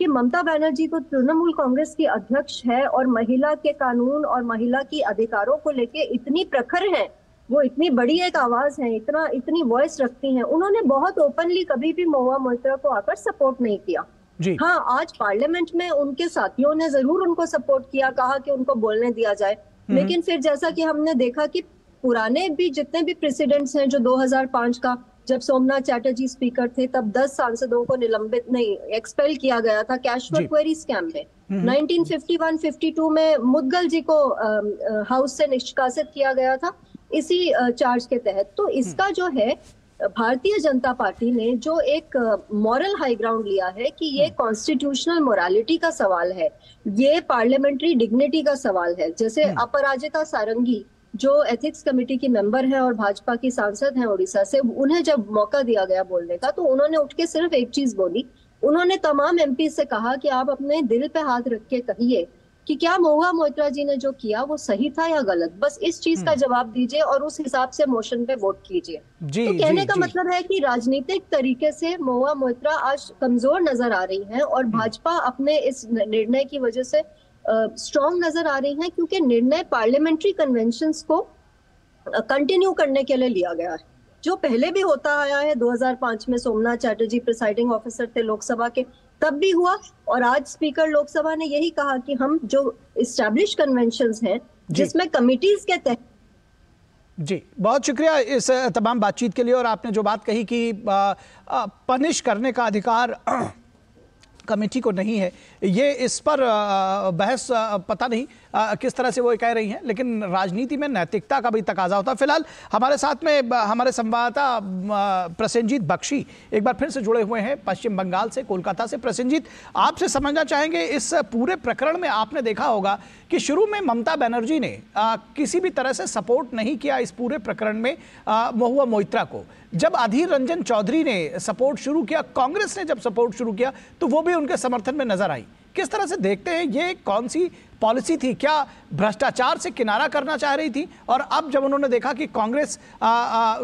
कि ममता बनर्जी तो तृणमूल कांग्रेस की अध्यक्ष है और महिला के कानून और महिला की अधिकारों को लेके इतनी प्रखर है, वो इतनी बड़ी एक आवाज है, इतनी वॉइस रखती हैं, उन्होंने बहुत ओपनली कभी भी महुआ मोइत्रा को आकर सपोर्ट नहीं किया। हाँ, आज पार्लियामेंट में उनके साथियों ने जरूर उनको सपोर्ट किया, कहा कि उनको बोलने दिया जाए, लेकिन फिर जैसा कि हमने देखा कि पुराने भी जितने भी प्रेसिडेंट्स हैं, जो 2005 का जब सोमनाथ चैटर्जी स्पीकर थे तब 10 सांसदों को एक्सपेल किया गया था कैशवर क्वेरी स्कैम में। 1951-52 में मुदगल जी को हाउस से निष्कासित किया गया था इसी चार्ज के तहत। तो इसका जो है भारतीय जनता पार्टी ने जो एक मॉरल हाई ग्राउंड लिया है कि ये कॉन्स्टिट्यूशनल मोरालिटी का सवाल है, ये पार्लियामेंट्री डिग्निटी का सवाल है। जैसे अपराजिता सारंगी जो एथिक्स कमेटी की मेंबर है और भाजपा की सांसद हैं उड़ीसा से, उन्हें जब मौका दिया गया बोलने का तो उन्होंने उठ के सिर्फ एक चीज बोली, उन्होंने तमाम MP से कहा कि आप अपने दिल पे हाथ रख के कहिए कि क्या महुआ मोइत्रा जी ने जो किया वो सही था या गलत, बस इस चीज का जवाब दीजिए और उस हिसाब से मोशन पे वोट कीजिए। तो कहने का मतलब है कि राजनीतिक तरीके से महुआ मोइत्रा आज कमजोर नजर आ रही हैं और भाजपा अपने इस निर्णय की वजह से स्ट्रॉन्ग नजर आ रही हैं, क्योंकि निर्णय पार्लियामेंट्री कन्वेंशंस को कंटिन्यू करने के लिए लिया गया है, जो पहले भी होता आया है। 2005 में सोमनाथ चैटर्जी प्रिसाइडिंग ऑफिसर थे लोकसभा के, तब भी हुआ। और आज स्पीकर लोकसभा ने यही कहा कि हम जो इस्टेब्लिश कन्वेंशंस हैं जिसमें कमिटीज के तहत। जी, बहुत शुक्रिया इस तमाम बातचीत के लिए। और आपने जो बात कही कि पनिश करने का अधिकार कमेटी को नहीं है, ये इस पर बहस पता नहीं किस तरह से वो कह रही हैं, लेकिन राजनीति में नैतिकता का भी तकाजा होता है। फिलहाल हमारे साथ में हमारे संवाददाता प्रसेनजीत बख्शी एक बार फिर से जुड़े हुए हैं पश्चिम बंगाल से, कोलकाता से। प्रसेनजीत, आपसे समझना चाहेंगे, इस पूरे प्रकरण में आपने देखा होगा कि शुरू में ममता बनर्जी ने किसी भी तरह से सपोर्ट नहीं किया इस पूरे प्रकरण में महुआ मोइत्रा को। जब अधीर रंजन चौधरी ने सपोर्ट शुरू किया, कांग्रेस ने जब सपोर्ट शुरू किया, तो वो भी उनके समर्थन में नजर आई। किस तरह से देखते हैं, ये कौन सी पॉलिसी थी? क्या भ्रष्टाचार से किनारा करना चाह रही थी, और अब जब उन्होंने देखा कि कांग्रेस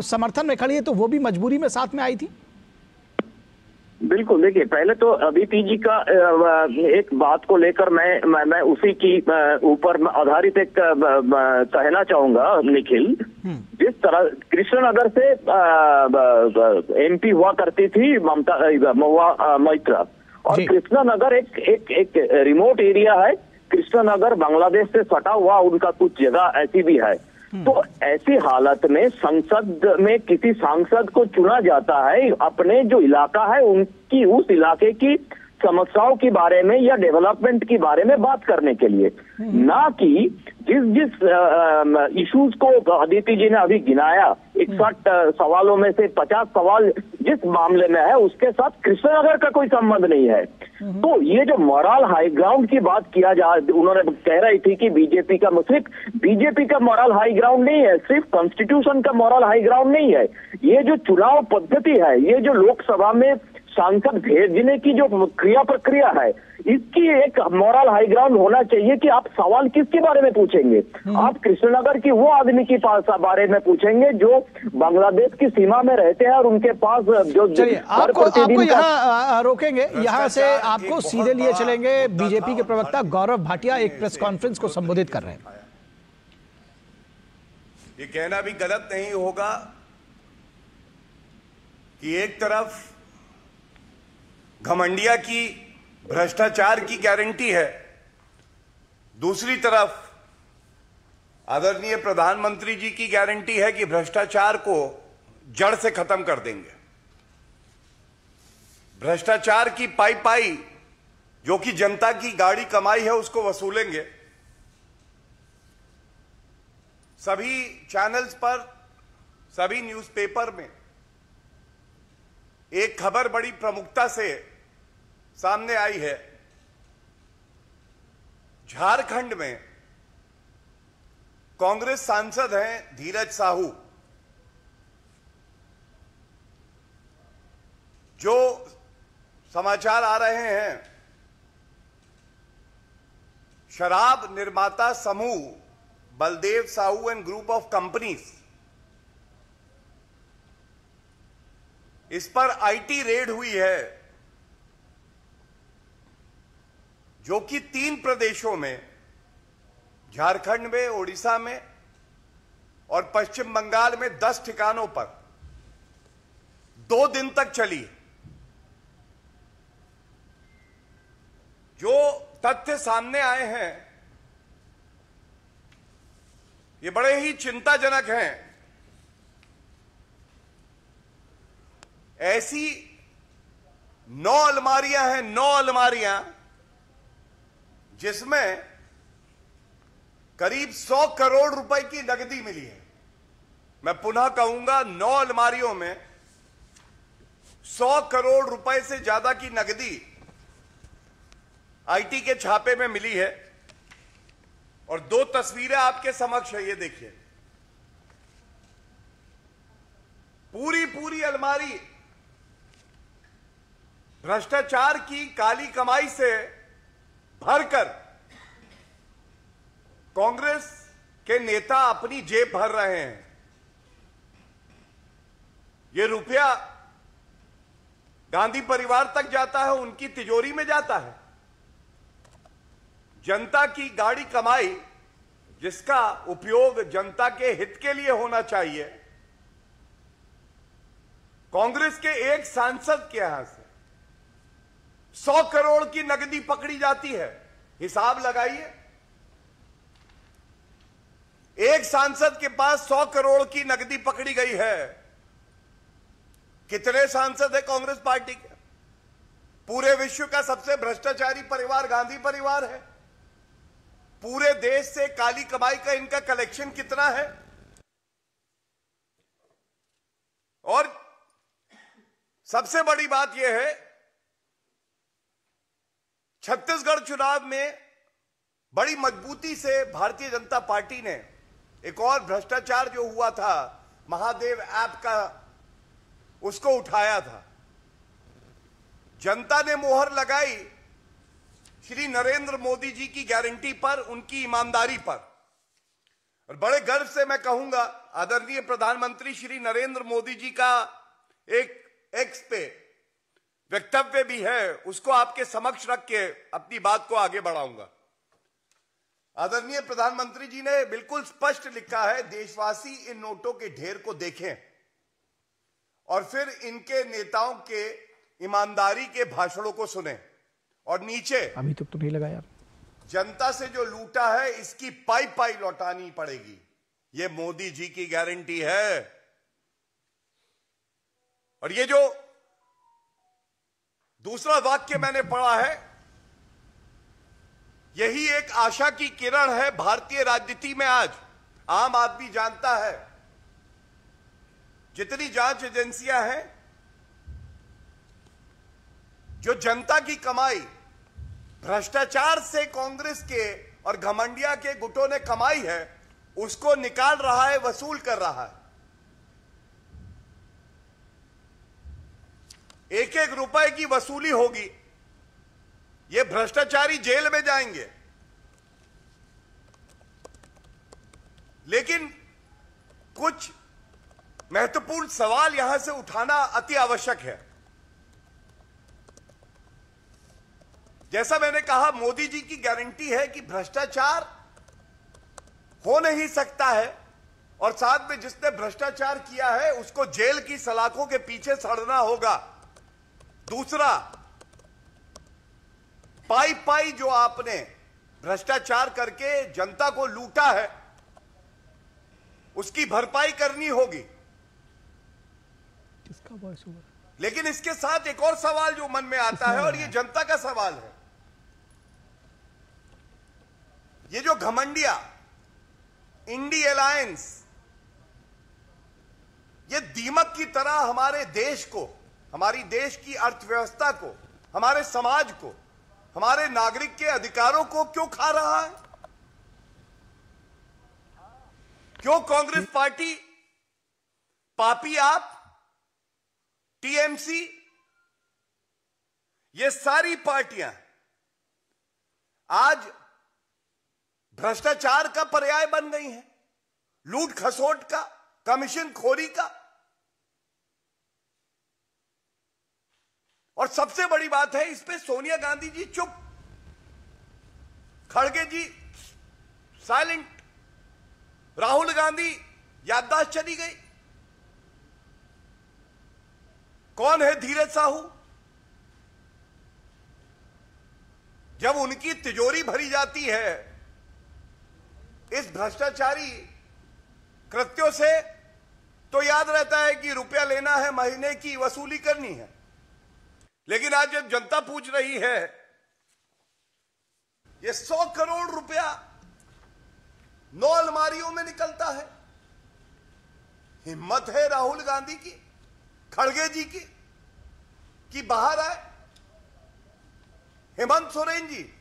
समर्थन में खड़ी है तो वो भी मजबूरी में साथ में आई थी? बिल्कुल, देखिए, पहले तो अदिति जी का एक बात को लेकर मैं उसी की ऊपर आधारित एक कहना चाहूंगा निखिल। जिस तरह कृष्णनगर से एमपी हुआ करती थी महुआ मोइत्रा, और कृष्णनगर एक रिमोट एरिया है। कृष्णनगर बांग्लादेश से सटा हुआ उनका कुछ जगह ऐसी भी है। तो ऐसी हालत में संसद में किसी सांसद को चुना जाता है अपने जो इलाका है उनकी, उस इलाके की समस्याओं के बारे में या डेवलपमेंट के बारे में बात करने के लिए, ना कि जिस इश्यूज को अदिति जी ने अभी गिनाया, 61 सवालों में से 50 सवाल जिस मामले में है उसके साथ कृष्णनगर का कोई संबंध नहीं है। तो ये जो मॉरल हाई ग्राउंड की बात किया उन्होंने कह रही थी कि बीजेपी का, सिर्फ बीजेपी का मॉरल हाई ग्राउंड नहीं है, सिर्फ कॉन्स्टिट्यूशन का मॉरल हाई ग्राउंड नहीं है, ये जो चुनाव पद्धति है, ये जो लोकसभा में सांसद भेजने की जो क्रिया प्रक्रिया है, इसकी एक मॉरल हाई ग्राउंड होना चाहिए कि आप सवाल किसके बारे में पूछेंगे। आप कृष्णनगर की वो आदमी की बारे में पूछेंगे जो बांग्लादेश की सीमा में रहते हैं और उनके पास जो आपको यहाँ रोकेंगे, यहाँ से आपको सीधे लिए चलेंगे। बीजेपी के प्रवक्ता गौरव भाटिया एक प्रेस कॉन्फ्रेंस को संबोधित कर रहे हैं। ये कहना भी गलत नहीं होगा कि एक तरफ घमंडिया की भ्रष्टाचार की गारंटी है, दूसरी तरफ आदरणीय प्रधानमंत्री जी की गारंटी है कि भ्रष्टाचार को जड़ से खत्म कर देंगे। भ्रष्टाचार की पाई पाई जो कि जनता की गाड़ी कमाई है उसको वसूलेंगे। सभी चैनल्स पर, सभी न्यूज़पेपर में एक खबर बड़ी प्रमुखता से सामने आई है। झारखंड में कांग्रेस सांसद हैं धीरज साहू, जो समाचार आ रहे हैं शराब निर्माता समूह Baldev Sahu and group of companies, इस पर आईटी रेड हुई है जो कि 3 प्रदेशों में, झारखंड में, ओडिशा में और पश्चिम बंगाल में 10 ठिकानों पर 2 दिन तक चली। जो तथ्य सामने आए हैं ये बड़े ही चिंताजनक हैं। ऐसी 9 अलमारियां हैं, 9 अलमारियां जिसमें करीब 100 करोड़ रुपए की नकदी मिली है। मैं पुनः कहूंगा, 9 अलमारियों में 100 करोड़ रुपए से ज्यादा की नकदी आईटी के छापे में मिली है। और 2 तस्वीरें आपके समक्ष है, ये देखिए। पूरी अलमारी भ्रष्टाचार की काली कमाई से भरकर कांग्रेस के नेता अपनी जेब भर रहे हैं। ये रुपया गांधी परिवार तक जाता है, उनकी तिजोरी में जाता है। जनता की गाड़ी कमाई जिसका उपयोग जनता के हित के लिए होना चाहिए, कांग्रेस के एक सांसद के यहां से 100 करोड़ की नकदी पकड़ी जाती है। हिसाब लगाइए, एक सांसद के पास 100 करोड़ की नकदी पकड़ी गई है। कितने सांसद है कांग्रेस पार्टी के? पूरे विश्व का सबसे भ्रष्टाचारी परिवार गांधी परिवार है। पूरे देश से काली कमाई का इनका कलेक्शन कितना है? और सबसे बड़ी बात यह है, छत्तीसगढ़ चुनाव में बड़ी मजबूती से भारतीय जनता पार्टी ने एक और भ्रष्टाचार जो हुआ था महादेव ऐप का, उसको उठाया था। जनता ने मोहर लगाई श्री नरेंद्र मोदी जी की गारंटी पर, उनकी ईमानदारी पर। और बड़े गर्व से मैं कहूंगा, आदरणीय प्रधानमंत्री श्री नरेंद्र मोदी जी का एक एक्स पे वक्तव्य भी है, उसको आपके समक्ष रख के अपनी बात को आगे बढ़ाऊंगा। आदरणीय प्रधानमंत्री जी ने बिल्कुल स्पष्ट लिखा है, देशवासी इन नोटों के ढेर को देखें और फिर इनके नेताओं के ईमानदारी के भाषणों को सुने। और नीचे अभी तक तो नहीं लगा यार, जनता से जो लूटा है इसकी पाई पाई लौटानी पड़ेगी, ये मोदी जी की गारंटी है। और ये जो दूसरा वाक्य मैंने पढ़ा है, यही एक आशा की किरण है भारतीय राजनीति में। आज आम आदमी जानता है, जितनी जांच एजेंसियां हैं, जो जनता की कमाई भ्रष्टाचार से कांग्रेस के और घमंडिया के गुटों ने कमाई है, उसको निकाल रहा है, वसूल कर रहा है। एक एक रुपए की वसूली होगी, ये भ्रष्टाचारी जेल में जाएंगे। लेकिन कुछ महत्वपूर्ण सवाल यहां से उठाना अति आवश्यक है। जैसा मैंने कहा, मोदी जी की गारंटी है कि भ्रष्टाचार हो नहीं सकता है, और साथ में जिसने भ्रष्टाचार किया है उसको जेल की सलाखों के पीछे सड़ना होगा। दूसरा, पाई पाई जो आपने भ्रष्टाचार करके जनता को लूटा है, उसकी भरपाई करनी होगी। लेकिन इसके साथ एक और सवाल जो मन में आता है, और ये जनता का सवाल है, ये जो घमंडिया इंडी अलायंस, ये दीमक की तरह हमारे देश को, हमारी देश की अर्थव्यवस्था को, हमारे समाज को, हमारे नागरिक के अधिकारों को क्यों खा रहा है? क्यों कांग्रेस पार्टी, पापी आप, टीएमसी, ये सारी पार्टियां आज भ्रष्टाचार का पर्याय बन गई हैं, लूट खसोट का, कमीशन खोरी का। और सबसे बड़ी बात है, इस पे सोनिया गांधी जी चुप, खड़गे जी साइलेंट, राहुल गांधी याददाश्त चली गई। कौन है धीरज साहू? जब उनकी तिजोरी भरी जाती है इस भ्रष्टाचारी कृत्यों से, तो याद रहता है कि रुपया लेना है, महीने की वसूली करनी है। लेकिन आज जब जनता पूछ रही है, ये 100 करोड़ रुपया 9 अलमारियों में निकलता है। हिम्मत है राहुल गांधी की, खड़गे जी की, कि बाहर आए। हेमंत सोरेन जी,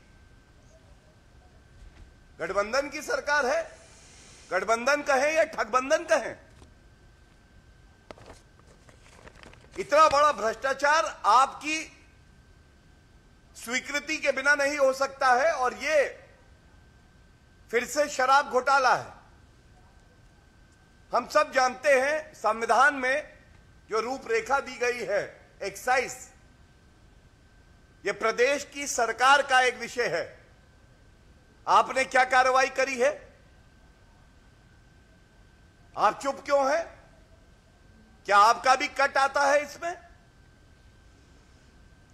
गठबंधन की सरकार है, गठबंधन कहें या ठगबंधन कहें, इतना बड़ा भ्रष्टाचार आपकी स्वीकृति के बिना नहीं हो सकता है। और ये फिर से शराब घोटाला है। हम सब जानते हैं, संविधान में जो रूपरेखा दी गई है, एक्साइज, ये प्रदेश की सरकार का एक विषय है। आपने क्या कार्रवाई करी है? आप चुप क्यों हैं? क्या आपका भी कट आता है इसमें?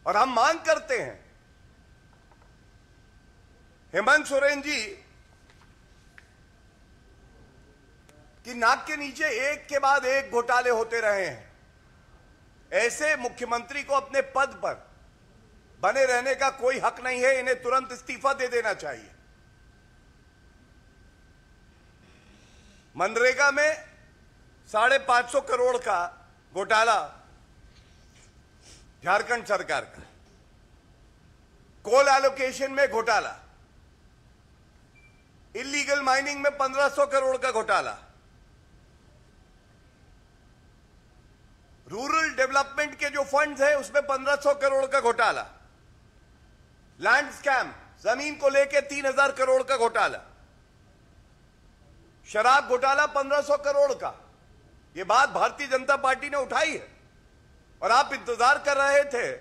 और हम मांग करते हैं, हेमंत सोरेन जी कि नाक के नीचे एक के बाद एक घोटाले होते रहे हैं। ऐसे मुख्यमंत्री को अपने पद पर बने रहने का कोई हक नहीं है। इन्हें तुरंत इस्तीफा दे देना चाहिए। मनरेगा में 550 करोड़ का घोटाला झारखंड सरकार का, कोल एलोकेशन में घोटाला, इलीगल माइनिंग में 1500 करोड़ का घोटाला, रूरल डेवलपमेंट के जो फंड्स हैं उसमें 1500 करोड़ का घोटाला, लैंड स्कैम, जमीन को लेके 3000 करोड़ का घोटाला, शराब घोटाला 1500 करोड़ का। यह बात भारतीय जनता पार्टी ने उठाई है और आप इंतजार कर रहे थे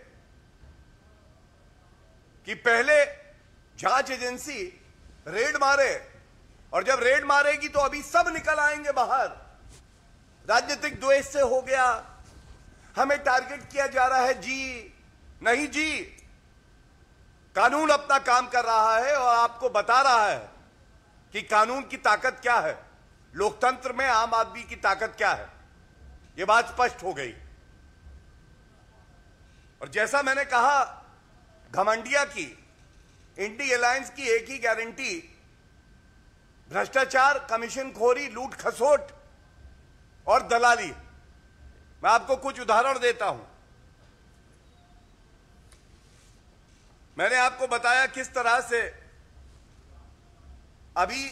कि पहले जांच एजेंसी रेड मारे, और जब रेड मारेगी तो अभी सब निकल आएंगे बाहर। राजनीतिक द्वेष से हो गया, हमें टारगेट किया जा रहा है। जी नहीं जी, कानून अपना काम कर रहा है और आपको बता रहा है कि कानून की ताकत क्या है, लोकतंत्र में आम आदमी की ताकत क्या है। यह बात स्पष्ट हो गई। और जैसा मैंने कहा, घमंडिया की इंडी अलायंस की एक ही गारंटी, भ्रष्टाचार, कमीशनखोरी, लूट खसोट और दलाली। मैं आपको कुछ उदाहरण देता हूं। मैंने आपको बताया किस तरह से अभी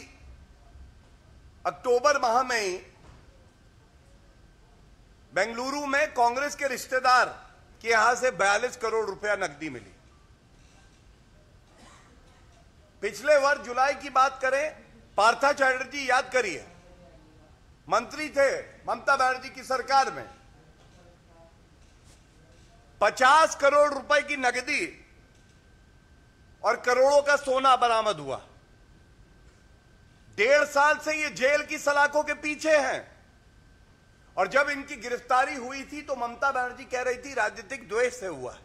अक्टूबर माह में ही बेंगलुरु में कांग्रेस के रिश्तेदार के यहां से 42 करोड़ रुपया नकदी मिली। पिछले वर्ष जुलाई की बात करें, पार्था चैटर्जी, याद करिए, मंत्री थे ममता बनर्जी की सरकार में, 50 करोड़ रुपए की नकदी और करोड़ों का सोना बरामद हुआ। 1.5 साल से ये जेल की सलाखों के पीछे हैं। और जब इनकी गिरफ्तारी हुई थी तो ममता बनर्जी कह रही थी राजनीतिक द्वेष से हुआ।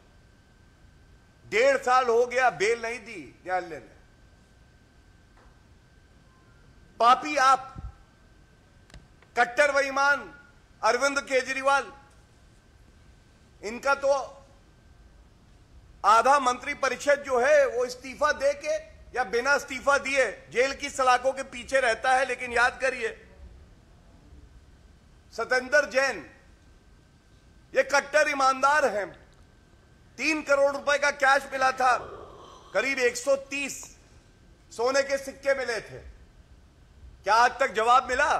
1.5 साल हो गया, बेल नहीं दी न्यायालय ने। पापी आप, कट्टर बेईमान अरविंद केजरीवाल, इनका तो आधा मंत्री परिषद जो है वो इस्तीफा देके या बिना इस्तीफा दिए जेल की सलाखों के पीछे रहता है। लेकिन याद करिए, सतेंद्र जैन ये कट्टर ईमानदार हैं। 3 करोड़ रुपए का कैश मिला था, करीब 130 सोने के सिक्के मिले थे। क्या आज तक जवाब मिला?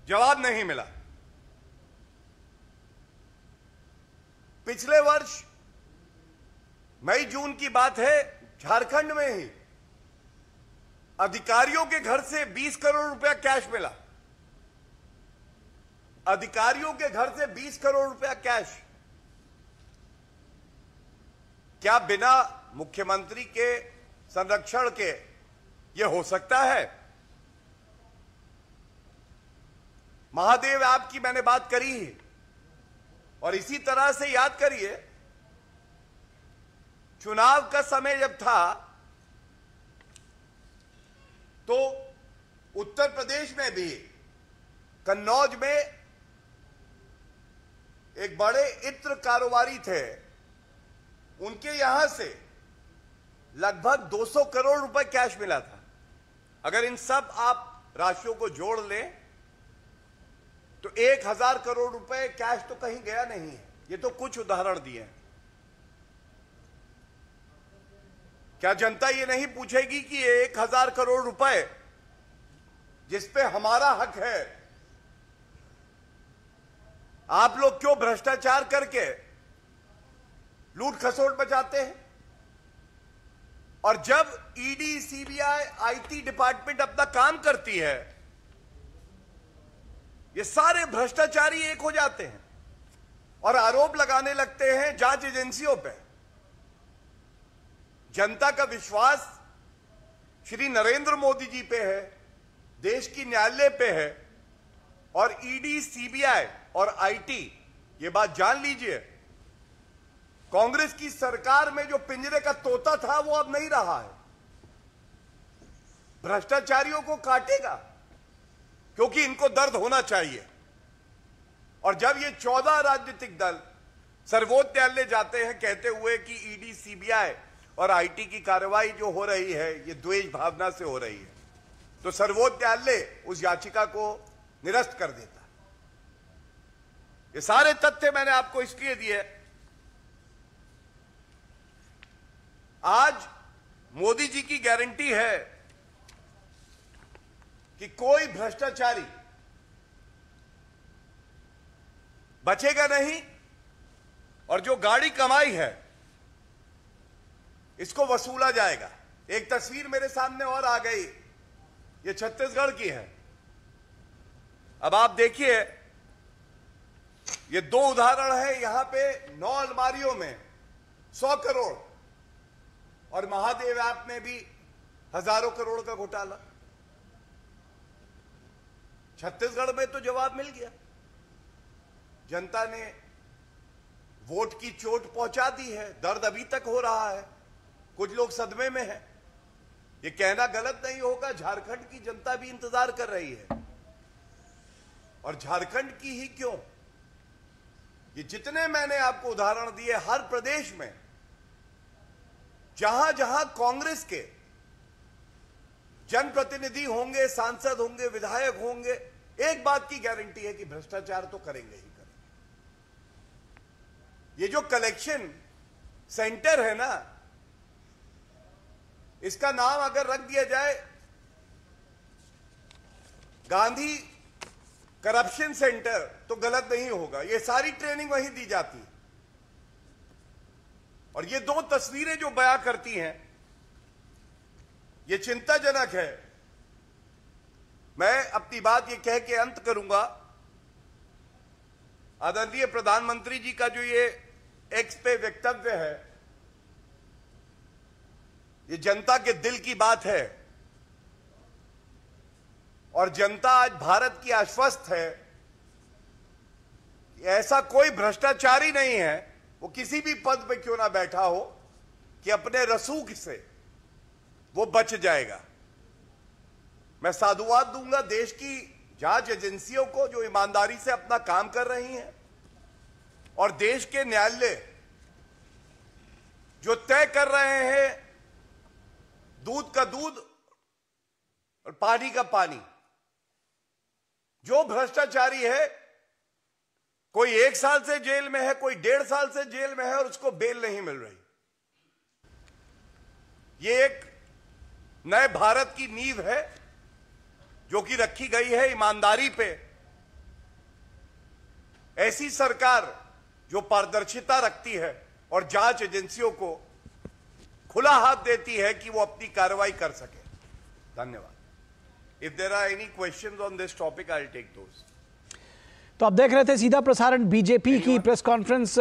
जवाब नहीं मिला। पिछले वर्ष मई जून की बात है, झारखंड में ही अधिकारियों के घर से 20 करोड़ रुपया कैश मिला। अधिकारियों के घर से 20 करोड़ रुपया कैश। क्या बिना मुख्यमंत्री के संरक्षण के यह हो सकता है? महादेव ऐप की मैंने बात करी ही। और इसी तरह से याद करिए, चुनाव का समय जब था तो उत्तर प्रदेश में भी कन्नौज में एक बड़े इत्र कारोबारी थे, उनके यहां से लगभग 200 करोड़ रुपए कैश मिला था। अगर इन सब आप राशियों को जोड़ लें तो 1000 करोड़ रुपए कैश तो कहीं गया नहीं है। ये तो कुछ उदाहरण दिए हैं। क्या जनता ये नहीं पूछेगी कि 1000 करोड़ रुपए जिस पे हमारा हक है, आप लोग क्यों भ्रष्टाचार करके लूट खसोट बचाते हैं? और जब ईडी, सीबीआई, आईटी डिपार्टमेंट अपना काम करती है, ये सारे भ्रष्टाचारी एक हो जाते हैं और आरोप लगाने लगते हैं जांच एजेंसियों पे। जनता का विश्वास श्री नरेंद्र मोदी जी पे है, देश की न्यायालय पे है और ईडी, सीबीआई और आईटी, ये बात जान लीजिए, कांग्रेस की सरकार में जो पिंजरे का तोता था वो अब नहीं रहा है। भ्रष्टाचारियों को काटेगा क्योंकि इनको दर्द होना चाहिए। और जब ये 14 राजनीतिक दल सर्वोच्च न्यायालय जाते हैं कहते हुए कि ईडी, सीबीआई और आईटी की कार्रवाई जो हो रही है ये द्वेष भावना से हो रही है, तो सर्वोच्च न्यायालय उस याचिका को निरस्त कर देता। ये सारे तथ्य मैंने आपको इसलिए दिए। आज मोदी जी की गारंटी है कि कोई भ्रष्टाचारी बचेगा नहीं और जो गाड़ी कमाई है इसको वसूला जाएगा। एक तस्वीर मेरे सामने और आ गई, ये छत्तीसगढ़ की है। अब आप देखिए, ये 2 उदाहरण है। यहां पे 9 अलमारियों में 100 करोड़ और महादेव ऐप में भी हजारों करोड़ का घोटाला। छत्तीसगढ़ में तो जवाब मिल गया, जनता ने वोट की चोट पहुंचा दी है, दर्द अभी तक हो रहा है, कुछ लोग सदमे में हैं। ये कहना गलत नहीं होगा, झारखंड की जनता भी इंतजार कर रही है। और झारखंड की ही क्यों, ये जितने मैंने आपको उदाहरण दिए, हर प्रदेश में जहां जहां कांग्रेस के जनप्रतिनिधि होंगे, सांसद होंगे, विधायक होंगे, एक बात की गारंटी है कि भ्रष्टाचार तो करेंगे ही करेंगे। ये जो कलेक्शन सेंटर है ना, इसका नाम अगर रख दिया जाए गांधी करप्शन सेंटर तो गलत नहीं होगा। ये सारी ट्रेनिंग वहीं दी जाती है। और ये 2 तस्वीरें जो बयां करती हैं, ये चिंताजनक है। मैं अपनी बात ये कह के अंत करूंगा, आदरणीय प्रधानमंत्री जी का जो ये एक्स पे वक्तव्य है, ये जनता के दिल की बात है। और जनता आज भारत की आश्वस्त है कि ऐसा कोई भ्रष्टाचारी नहीं है, वो किसी भी पद पे क्यों ना बैठा हो, कि अपने रसूख से वो बच जाएगा। मैं साधुवाद दूंगा देश की जांच एजेंसियों को जो ईमानदारी से अपना काम कर रही हैं, और देश के न्यायालय जो तय कर रहे हैं दूध का दूध और पानी का पानी। जो भ्रष्टाचारी है, कोई 1 साल से जेल में है, कोई 1.5 साल से जेल में है और उसको बेल नहीं मिल रही। ये एक नए भारत की नींव है जो कि रखी गई है ईमानदारी पे। ऐसी सरकार जो पारदर्शिता रखती है और जांच एजेंसियों को खुला हाथ देती है कि वो अपनी कार्रवाई कर सके। धन्यवाद। If there are any questions on this topic, I'll take those. तो आप देख रहे थे सीधा प्रसारण बीजेपी की press conference.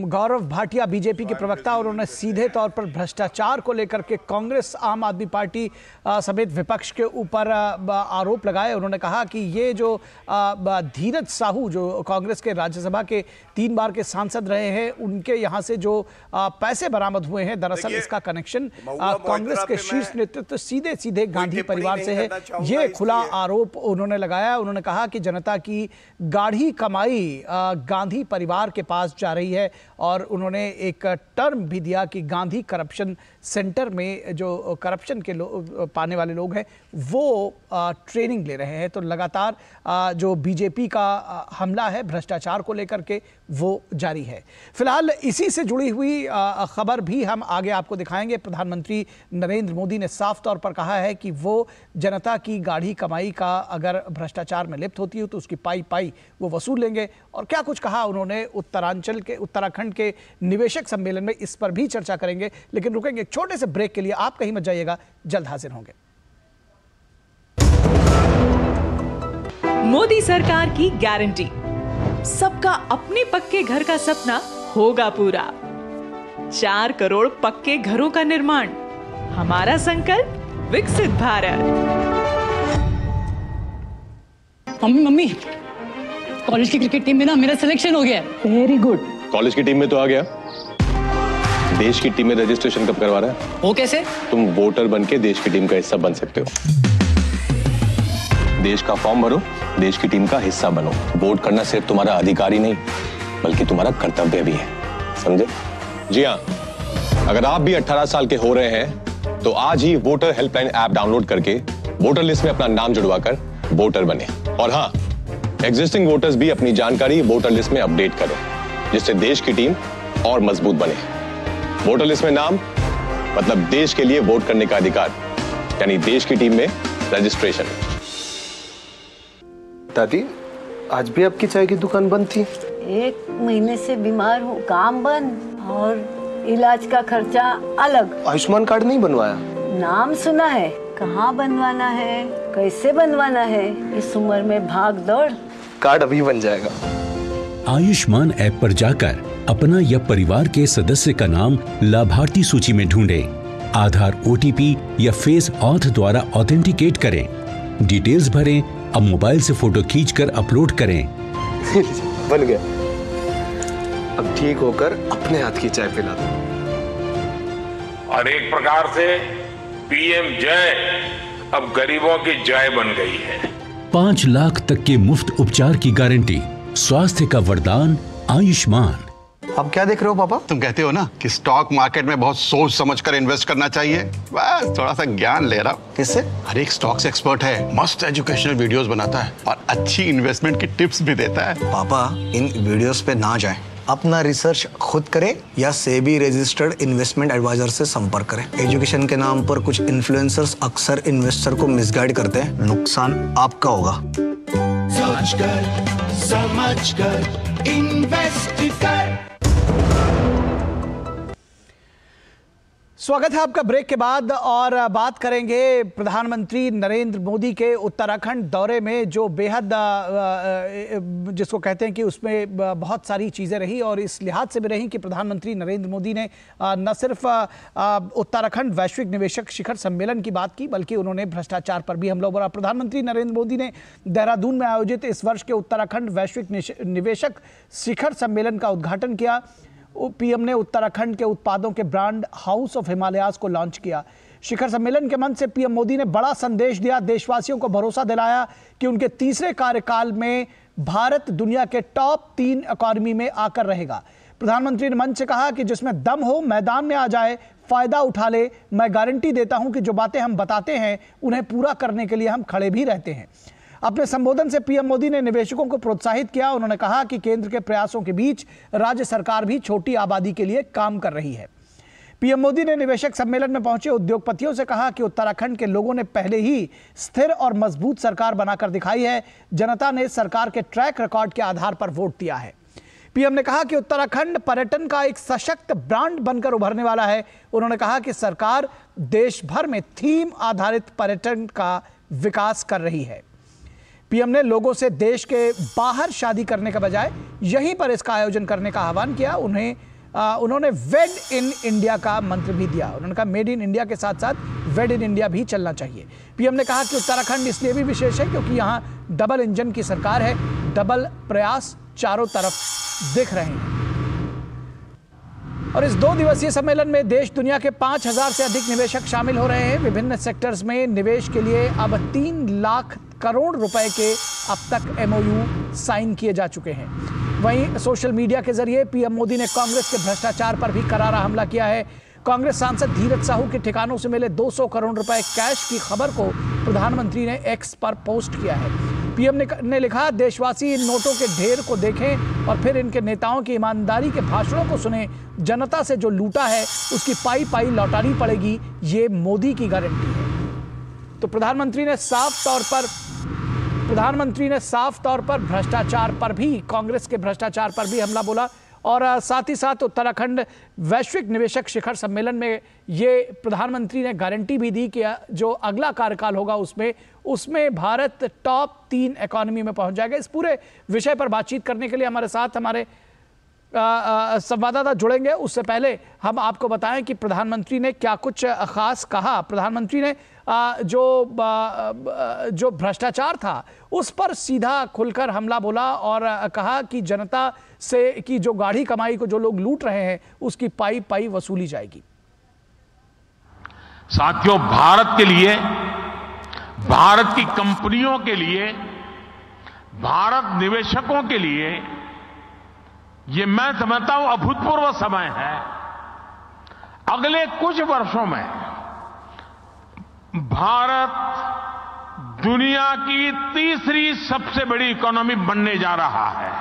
Gaurav Bhatia BJP के प्रवक्ता, और उन्होंने सीधे तौर पर भ्रष्टाचार को लेकर के कांग्रेस, आम आदमी पार्टी समेत विपक्ष के ऊपर आरोप लगाए। उन्होंने कहा कि ये जो धीरज साहू जो कांग्रेस के राज्यसभा के 3 बार के सांसद रहे हैं, उनके यहाँ से जो पैसे बरामद हुए हैं, दरअसल इसका कनेक्शन कांग्रेस के शीर्ष नेतृत्व सीधे सीधे गांधी परिवार से है। ये खुला आरोप उन्होंने लगाया। उन्होंने कहा कि जनता की गाढ़ी कमाई गांधी परिवार के पास जा रही है, और उन्होंने एक टर्म भी दिया कि गांधी करप्शन सेंटर में जो करप्शन के पाने वाले लोग हैं वो ट्रेनिंग ले रहे हैं। तो लगातार जो बीजेपी का हमला है भ्रष्टाचार को लेकर के वो जारी है। फिलहाल इसी से जुड़ी हुई खबर भी हम आगे आपको दिखाएंगे। प्रधानमंत्री नरेंद्र मोदी ने साफ तौर पर कहा है कि वो जनता की गाढ़ी कमाई का अगर भ्रष्टाचार में लिप्त होती हो तो उसकी पाई पाई वो वसूल लेंगे। और क्या कुछ कहा उन्होंने उत्तराखंड के निवेशक सम्मेलन में, इस पर भी चर्चा करेंगे। लेकिन रुकेंगे एक छोटे से ब्रेक के लिए, आप कहीं मत जाइएगा, जल्द हाजिर होंगे। मोदी सरकार की गारंटी, सबका अपने पक्के घर का सपना होगा पूरा। 4 करोड़ पक्के घरों का निर्माण, हमारा संकल्प विकसित भारत। मम्मी कॉलेज की क्रिकेट टीम में ना मेरा सिलेक्शन हो गया है। Very good. कॉलेज की टीम में तो आ गया, देश की टीम में रजिस्ट्रेशन कब करवा रहा है? वो कैसे? तुम वोटर बन के देश की टीम का हिस्सा बन सकते हो। देश का फॉर्म भरो, देश की टीम का हिस्सा बनो। वोट करना सिर्फ तुम्हारा अधिकार ही नहीं बल्कि तुम्हारा कर्तव्य भी है, समझे? जी हाँ, अगर आप भी 18 साल के हो रहे हैं तो आज ही वोटर हेल्पलाइन ऐप डाउनलोड करके वोटर लिस्ट में अपना नाम जुड़वाकर वोटर बने। और हाँ, एग्जिस्टिंग वोटर्स भी अपनी जानकारी वोटर लिस्ट में अपडेट करें, जिससे देश की टीम और मजबूत बने। वोटर लिस्ट में नाम मतलब देश के लिए वोट करने का अधिकार, यानी देश की टीम में रजिस्ट्रेशन। दादी, आज भी आपकी चाय की दुकान बंद थी? 1 महीने से बीमार हूँ, काम बंद और इलाज का खर्चा अलग। आयुष्मान कार्ड नहीं बनवाया? नाम सुना है, कहाँ बनवाना है, कैसे बनवाना है, इस उम्र में भाग दौड़। कार्ड अभी बन जाएगा। आयुष्मान ऐप पर जाकर अपना या परिवार के सदस्य का नाम लाभार्थी सूची में ढूंढें, आधार, OTP या फेस ऑथ द्वारा ऑथेंटिकेट करें, डिटेल्स भरें, अब मोबाइल से फोटो खींचकर अपलोड करें। बन गया। अब ठीक होकर अपने हाथ की चाय पिला दो। और एक प्रकार से PM जय अब गरीबों की जय बन गई है। 5 लाख तक के मुफ्त उपचार की गारंटी, स्वास्थ्य का वरदान आयुष्मान। अब क्या देख रहे हो पापा? तुम कहते हो ना कि स्टॉक मार्केट में बहुत सोच समझकर इन्वेस्ट करना चाहिए, बस थोड़ा सा ज्ञान ले रहा हूँ। किससे? हर एक स्टॉक्स एक्सपर्ट है, मस्त एजुकेशनल वीडियोस बनाता है और अच्छी इन्वेस्टमेंट की टिप्स भी देता है। पापा, इन वीडियोस पे ना जाएं, अपना रिसर्च खुद करें या सेबी रजिस्टर्ड इन्वेस्टमेंट एडवाइजर से संपर्क करें। एजुकेशन के नाम पर कुछ इन्फ्लुएंसर्स अक्सर इन्वेस्टर को मिसगाइड करते हैं, नुकसान आपका होगा। सोच कर समझ कर इन्वेस्ट कर। स्वागत है आपका ब्रेक के बाद और बात करेंगे प्रधानमंत्री नरेंद्र मोदी के उत्तराखंड दौरे में, जो बेहद जिसको कहते हैं कि उसमें बहुत सारी चीज़ें रही और इस लिहाज से भी रही कि प्रधानमंत्री नरेंद्र मोदी ने न सिर्फ उत्तराखंड वैश्विक निवेशक शिखर सम्मेलन की बात की बल्कि उन्होंने भ्रष्टाचार पर भी हमला बोला। प्रधानमंत्री नरेंद्र मोदी ने देहरादून में आयोजित इस वर्ष के उत्तराखंड वैश्विक निवेशक शिखर सम्मेलन का उद्घाटन किया। PM ने उत्तराखंड के उत्पादों के ब्रांड हाउस ऑफ हिमालयाज को लॉन्च किया। शिखर सम्मेलन के मंच से PM मोदी ने बड़ा संदेश दिया, देशवासियों को भरोसा दिलाया कि उनके तीसरे कार्यकाल में भारत दुनिया के टॉप 3 इकोनॉमी में आकर रहेगा। प्रधानमंत्री ने मंच से कहा कि जिसमें दम हो मैदान में आ जाए, फायदा उठा ले। मैं गारंटी देता हूं कि जो बातें हम बताते हैं उन्हें पूरा करने के लिए हम खड़े भी रहते हैं। अपने संबोधन से PM मोदी ने निवेशकों को प्रोत्साहित किया। उन्होंने कहा कि केंद्र के प्रयासों के बीच राज्य सरकार भी छोटी आबादी के लिए काम कर रही है। PM मोदी ने निवेशक सम्मेलन में पहुंचे उद्योगपतियों से कहा कि उत्तराखंड के लोगों ने पहले ही स्थिर और मजबूत सरकार बनाकर दिखाई है। जनता ने सरकार के ट्रैक रिकॉर्ड के आधार पर वोट दिया है। PM ने कहा कि उत्तराखंड पर्यटन का एक सशक्त ब्रांड बनकर उभरने वाला है। उन्होंने कहा कि सरकार देश भर में थीम आधारित पर्यटन का विकास कर रही है। PM ने लोगों से देश के बाहर शादी करने के बजाय यहीं पर इसका आयोजन करने का आह्वान किया। उन्होंने वेड इन इंडिया का मंत्र भी दिया। उन्होंने कहा मेड इन इंडिया के साथ साथ वेड इन इंडिया भी चलना चाहिए। PM ने कहा कि उत्तराखंड इसलिए भी विशेष है क्योंकि यहाँ डबल इंजन की सरकार है, डबल प्रयास चारों तरफ दिख रहे हैं। और इस 2 दिवसीय सम्मेलन में देश दुनिया के 5000 से अधिक निवेशक शामिल हो रहे हैं। विभिन्न सेक्टर्स में निवेश के लिए अब 3 लाख करोड़ रुपए के अब तक MOU साइन किए जा चुके हैं। वहीं सोशल मीडिया के जरिए PM मोदी ने कांग्रेस के भ्रष्टाचार पर भी करारा हमला किया है। कांग्रेस सांसद धीरज साहू के ठिकानों से मिले 200 करोड़ रुपए कैश की खबर को प्रधानमंत्री ने X पर पोस्ट किया है। PM ने लिखा, देशवासी इन नोटों के ढेर को देखें और फिर इनके नेताओं की ईमानदारी के भाषणों को सुने। जनता से जो लूटा है उसकी पाई पाई लौटानी पड़ेगी, ये मोदी की गारंटी है। तो प्रधानमंत्री ने साफ तौर पर भ्रष्टाचार पर भी, कांग्रेस के भ्रष्टाचार पर भी हमला बोला। और साथ ही साथ उत्तराखंड वैश्विक निवेशक शिखर सम्मेलन में ये प्रधानमंत्री ने गारंटी भी दी कि जो अगला कार्यकाल होगा उसमें भारत टॉप 3 इकोनॉमी में पहुंच जाएगा। इस पूरे विषय पर बातचीत करने के लिए हमारे साथ हमारे संवाददाता जुड़ेंगे उससे पहले हम आपको बताएं कि प्रधानमंत्री ने क्या कुछ खास कहा। प्रधानमंत्री ने जो भ्रष्टाचार था उस पर सीधा खुलकर हमला बोला और कहा कि जनता से की जो गाढ़ी कमाई को जो लोग लूट रहे हैं उसकी पाई पाई वसूली जाएगी। साथियों, भारत के लिए, भारत की कंपनियों के लिए, भारत निवेशकों के लिए ये मैं समझता हूं अभूतपूर्व समय है। अगले कुछ वर्षों में भारत दुनिया की तीसरी सबसे बड़ी इकोनॉमी बनने जा रहा है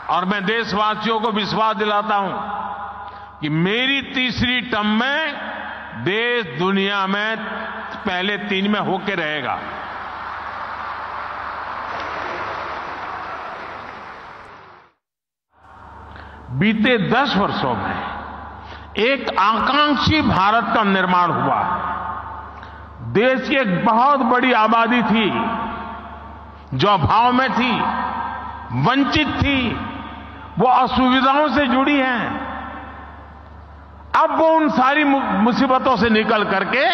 और मैं देशवासियों को विश्वास दिलाता हूं कि मेरी तीसरी टर्म में देश दुनिया में पहले 3 में होके रहेगा। बीते 10 वर्षों में एक आकांक्षी भारत का निर्माण हुआ। देश की एक बहुत बड़ी आबादी थी जो अभाव में थी, वंचित थी, वो असुविधाओं से जुड़ी है। अब वो उन सारी मुसीबतों से निकल करके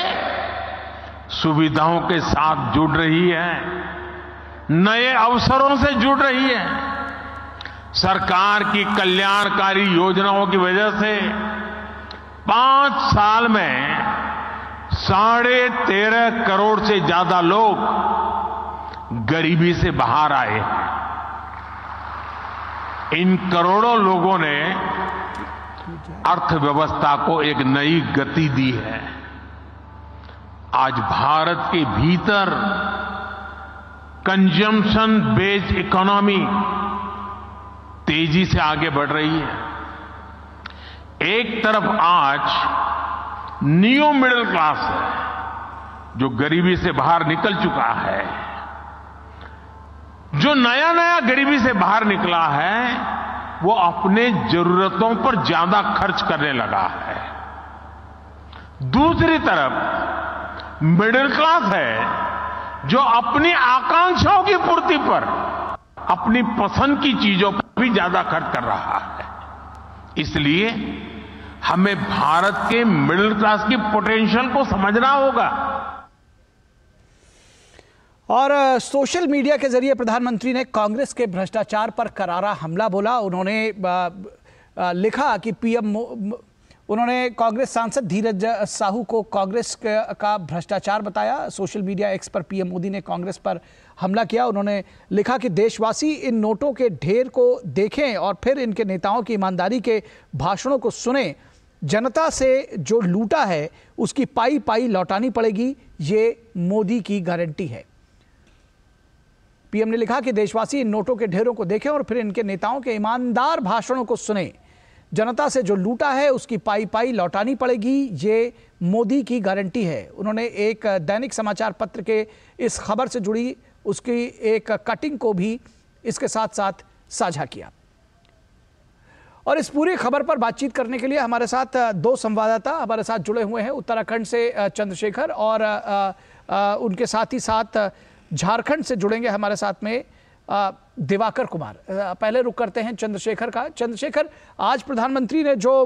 सुविधाओं के साथ जुड़ रही है, नए अवसरों से जुड़ रही है। सरकार की कल्याणकारी योजनाओं की वजह से 5 साल में 13.5 करोड़ से ज्यादा लोग गरीबी से बाहर आए हैं। इन करोड़ों लोगों ने अर्थव्यवस्था को एक नई गति दी है। आज भारत के भीतर कंजम्पशन बेस्ड इकोनॉमी तेजी से आगे बढ़ रही है। एक तरफ आज न्यू मिडिल क्लास है जो गरीबी से बाहर निकल चुका है, जो नया नया गरीबी से बाहर निकला है वो अपने जरूरतों पर ज्यादा खर्च करने लगा है। दूसरी तरफ मिडिल क्लास है जो अपनी आकांक्षाओं की पूर्ति पर अपनी पसंद की चीजों पर भी ज्यादा खर्च कर रहा है। इसलिए हमें भारत के मिडिल क्लास की पोटेंशियल को समझना होगा। और सोशल मीडिया के जरिए प्रधानमंत्री ने कांग्रेस के भ्रष्टाचार पर करारा हमला बोला। उन्होंने लिखा कि उन्होंने कांग्रेस सांसद धीरज साहू को कांग्रेस का भ्रष्टाचार बताया। सोशल मीडिया एक्स पर पीएम मोदी ने कांग्रेस पर हमला किया। उन्होंने लिखा कि देशवासी इन नोटों के ढेर को देखें और फिर इनके नेताओं की ईमानदारी के भाषणों को सुने। जनता से जो लूटा है उसकी पाई पाई लौटानी पड़ेगी, ये मोदी की गारंटी है। पीएम ने लिखा कि देशवासी इन नोटों के ढेरों को देखें और फिर इनके नेताओं के ईमानदार भाषणों को सुने। जनता से जो लूटा है उसकी पाई पाई लौटानी पड़ेगी, ये मोदी की गारंटी है। उन्होंने एक दैनिक समाचार पत्र के इस खबर से जुड़ी उसकी एक कटिंग को भी इसके साथ साथ साझा किया। और इस पूरी खबर पर बातचीत करने के लिए हमारे साथ 2 संवाददाता हमारे साथ जुड़े हुए हैं। उत्तराखंड से चंद्रशेखर और उनके साथ ही साथ झारखंड से जुड़ेंगे हमारे साथ में दिवाकर कुमार। पहले रुक करते हैं चंद्रशेखर का। चंद्रशेखर, आज प्रधानमंत्री ने जो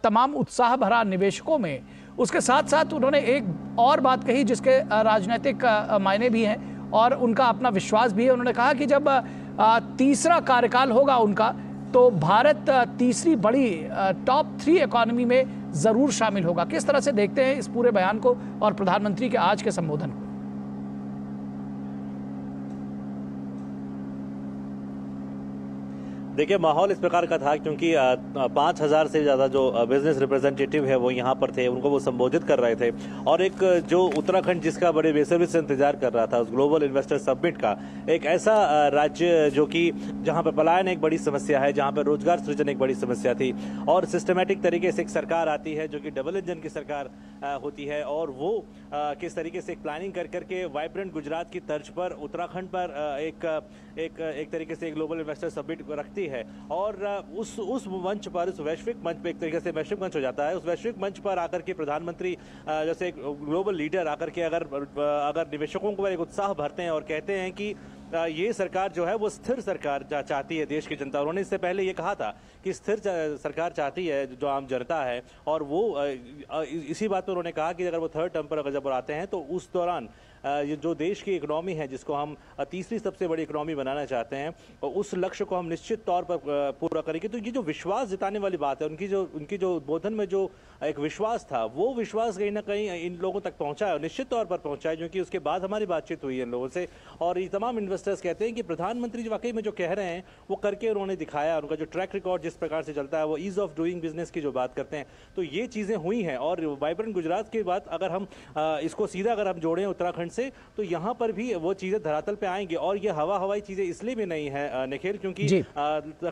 तमाम उत्साह भरा निवेशकों में, उसके साथ साथ उन्होंने एक और बात कही जिसके राजनीतिक मायने भी हैं और उनका अपना विश्वास भी है। उन्होंने कहा कि जब तीसरा कार्यकाल होगा उनका तो भारत तीसरी बड़ी टॉप 3 इकोनॉमी में जरूर शामिल होगा। किस तरह से देखते हैं इस पूरे बयान को और प्रधानमंत्री के आज के संबोधन को? देखिए, माहौल इस प्रकार का था क्योंकि 5000 से ज़्यादा जो बिजनेस रिप्रेजेंटेटिव है वो यहाँ पर थे, उनको वो संबोधित कर रहे थे। और एक जो उत्तराखंड जिसका बड़े बेसब्री से इंतजार कर रहा था उस ग्लोबल इन्वेस्टर समिट का, एक ऐसा राज्य जो कि जहाँ पर पलायन एक बड़ी समस्या है, जहाँ पर रोजगार सृजन एक बड़ी समस्या थी और सिस्टमेटिक तरीके से एक सरकार आती है जो कि डबल इंजन की सरकार होती है और वो किस तरीके से एक प्लानिंग कर करके वाइब्रेंट गुजरात की तर्ज पर उत्तराखंड पर एक तरीके से ग्लोबल इन्वेस्टर समिट रखती है और उस मंच पर, उस वैश्विक मंच पर एक तरीके से वैश्विक मंच हो जाता है। उस वैश्विक मंच पर आकर के प्रधानमंत्री जैसे एक ग्लोबल लीडर आकर के अगर निवेशकों को एक उत्साह भरते हैं और कहते हैं कि ये सरकार जो है वो स्थिर सरकार चाहती है देश की जनता। उन्होंने इससे पहले ये कहा था कि स्थिर सरकार चाहती है जो आम जनता है, और वो इसी बात पर उन्होंने कहा कि अगर वो थर्ड टर्म पर जब आते हैं तो उस दौरान ये जो देश की इकोनॉमी है, जिसको हम तीसरी सबसे बड़ी इकोनॉमी बनाना चाहते हैं, और उस लक्ष्य को हम निश्चित तौर पर पूरा करेंगे। तो ये जो विश्वास जताने वाली बात है, उनकी जो उद्बोधन में जो एक विश्वास था, वो विश्वास कहीं ना कहीं इन लोगों तक पहुंचा है, निश्चित तौर पर पहुंचा है, क्योंकि उसके बाद हमारी बातचीत हुई है इन लोगों से, और ये तमाम इन्वेस्टर्स कहते हैं कि प्रधानमंत्री जो वाकई में जो कह रहे हैं वो करके उन्होंने दिखाया। उनका जो ट्रैक रिकॉर्ड जिस प्रकार से चलता है, वो ईज ऑफ डूइंग बिजनेस की जो बात करते हैं, तो ये चीज़ें हुई हैं। और वाइब्रेंट गुजरात की बात अगर हम इसको सीधा अगर हम जोड़ें उत्तराखंड से, तो यहाँ पर भी वो चीज़ें धरातल पे आएंगी। और ये हवाई चीज़ें इसलिए भी नहीं है निखिल, क्योंकि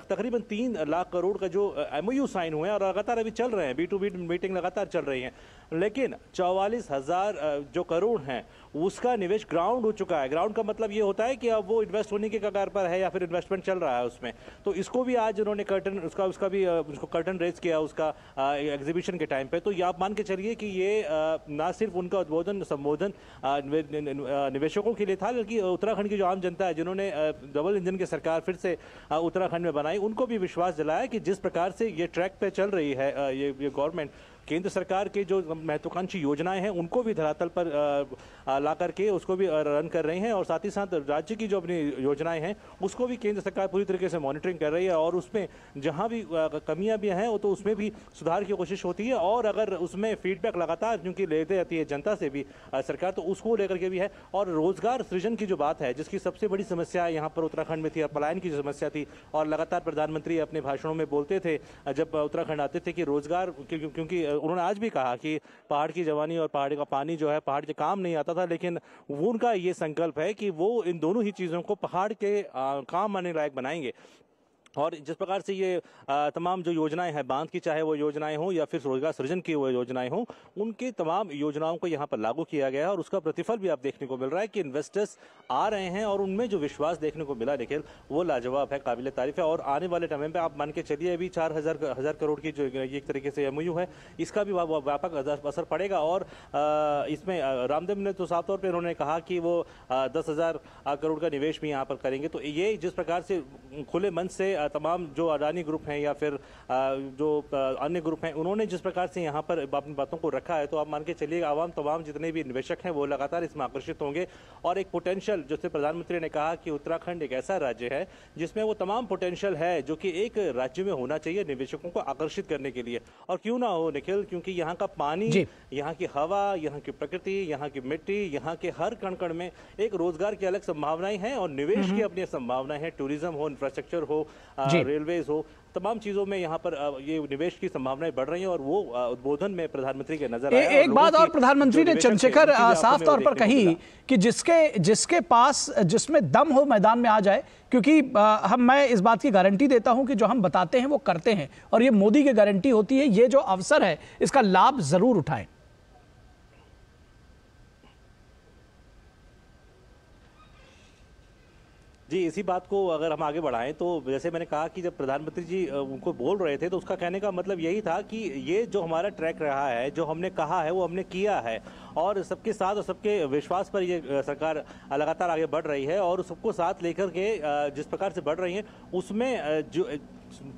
तकरीबन 3 लाख करोड़ का जो MOU साइन हुए हैं और लगातार अभी चल रहे हैं, B2B मीटिंग लगातार चल रही हैं, लेकिन 44,000 जो करोड़ हैं उसका निवेश ग्राउंड हो चुका है। ग्राउंड का मतलब ये होता है कि अब वो इन्वेस्ट होने के कगार पर है या फिर इन्वेस्टमेंट चल रहा है उसमें। तो इसको भी आज उन्होंने उसका भी उसको कर्टन रेज किया उसका एग्जीबिशन के टाइम पे। तो ये आप मान के चलिए कि ये ना सिर्फ उनका उद्बोधन संबोधन निवेशकों के लिए था, बल्कि उत्तराखंड की जो आम जनता है, जिन्होंने डबल इंजन की सरकार फिर से उत्तराखंड में बनाई, उनको भी विश्वास दिलाया कि जिस प्रकार से ये ट्रैक पे चल रही है ये गवर्नमेंट, केंद्र सरकार के जो महत्वाकांक्षी योजनाएं हैं उनको भी धरातल पर ला करके उसको भी रन कर रहे हैं, और साथ ही साथ राज्य की जो अपनी योजनाएं हैं उसको भी केंद्र सरकार पूरी तरीके से मॉनिटरिंग कर रही है, और उसमें जहां भी कमियां भी हैं तो उसमें भी सुधार की कोशिश होती है। और अगर उसमें फीडबैक लगातार क्योंकि लेते रहती है जनता से भी सरकार, तो उसको लेकर के भी है। और रोजगार सृजन की जो बात है, जिसकी सबसे बड़ी समस्या यहाँ पर उत्तराखंड में थी, पलायन की जो समस्या थी, और लगातार प्रधानमंत्री अपने भाषणों में बोलते थे जब उत्तराखंड आते थे कि रोजगार, क्योंकि उन्होंने आज भी कहा कि पहाड़ की जवानी और पहाड़ का पानी जो है पहाड़ के काम नहीं आता था, लेकिन वो उनका ये संकल्प है कि वो इन दोनों ही चीज़ों को पहाड़ के काम आने लायक बनाएंगे। और जिस प्रकार से ये तमाम जो योजनाएं हैं, बांध की चाहे वो योजनाएं हों या फिर रोजगार सृजन की वो योजनाएं हों, उनकी तमाम योजनाओं को यहाँ पर लागू किया गया है, और उसका प्रतिफल भी आप देखने को मिल रहा है कि इन्वेस्टर्स आ रहे हैं, और उनमें जो विश्वास देखने को मिला निखिल, वो लाजवाब है, काबिल तारीफ है। और आने वाले टाइम पे आप मान के चलिए अभी 4,000 करोड़ की जो एक तरीके से MOU है, इसका भी व्यापक असर पड़ेगा। और इसमें रामदेव ने तो साफ तौर पर उन्होंने कहा कि वो 10,000 करोड़ का निवेश भी यहाँ पर करेंगे। तो ये जिस प्रकार से खुले मन से तमाम जो अडानी ग्रुप हैं या फिर जो अन्य ग्रुप हैं, उन्होंने जिस प्रकार से यहाँ पर अपनी बातों को रखा है, तो आप मान के चलिए आवाम तमाम जितने भी निवेशक हैं वो लगातार इसमें आकर्षित होंगे। और एक पोटेंशियल, जैसे प्रधानमंत्री ने कहा कि उत्तराखंड एक ऐसा राज्य है जिसमें वो तमाम पोटेंशियल है जो कि एक राज्य में होना चाहिए निवेशकों को आकर्षित करने के लिए। और क्यों ना हो निखिल, क्योंकि यहाँ का पानी, यहाँ की हवा, यहाँ की प्रकृति, यहाँ की मिट्टी, यहाँ के हर कण कण में एक रोजगार की अलग संभावनाएं हैं, और निवेश की अपनी संभावनाएं हैं। टूरिज्म हो, इंफ्रास्ट्रक्चर हो, रेलवेज हो, तमाम चीजों में यहाँ पर ये निवेश की संभावनाएं बढ़ रही हैं, और वो उद्बोधन में प्रधानमंत्री के नजर आया। एक बात और प्रधानमंत्री ने चंद्रशेखर साफ तौर पर कही कि जिसके पास जिसमें दम हो मैदान में आ जाए, क्योंकि मैं इस बात की गारंटी देता हूं कि जो हम बताते हैं वो करते हैं, और ये मोदी की गारंटी होती है। ये जो अवसर है इसका लाभ जरूर उठाएं। जी, इसी बात को अगर हम आगे बढ़ाएं तो जैसे मैंने कहा कि जब प्रधानमंत्री जी उनको बोल रहे थे, तो उसका कहने का मतलब यही था कि ये जो हमारा ट्रैक रहा है, जो हमने कहा है वो हमने किया है, और सबके साथ और सबके विश्वास पर ये सरकार लगातार आगे बढ़ रही है, और सबको साथ लेकर के जिस प्रकार से बढ़ रही है, उसमें जो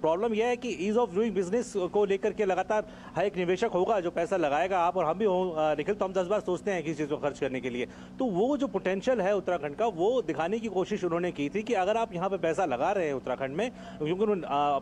प्रॉब्लम यह है कि ईज ऑफ डूइंग बिजनेस को लेकर के लगातार हर एक निवेशक होगा जो पैसा लगाएगा, आप और हम भी हो निखिल, तो हम 10 बार सोचते हैं किसी चीज़ को खर्च करने के लिए। तो वो जो पोटेंशियल है उत्तराखंड का, वो दिखाने की कोशिश उन्होंने की थी कि अगर आप यहाँ पे पैसा लगा रहे हैं उत्तराखंड में, क्योंकि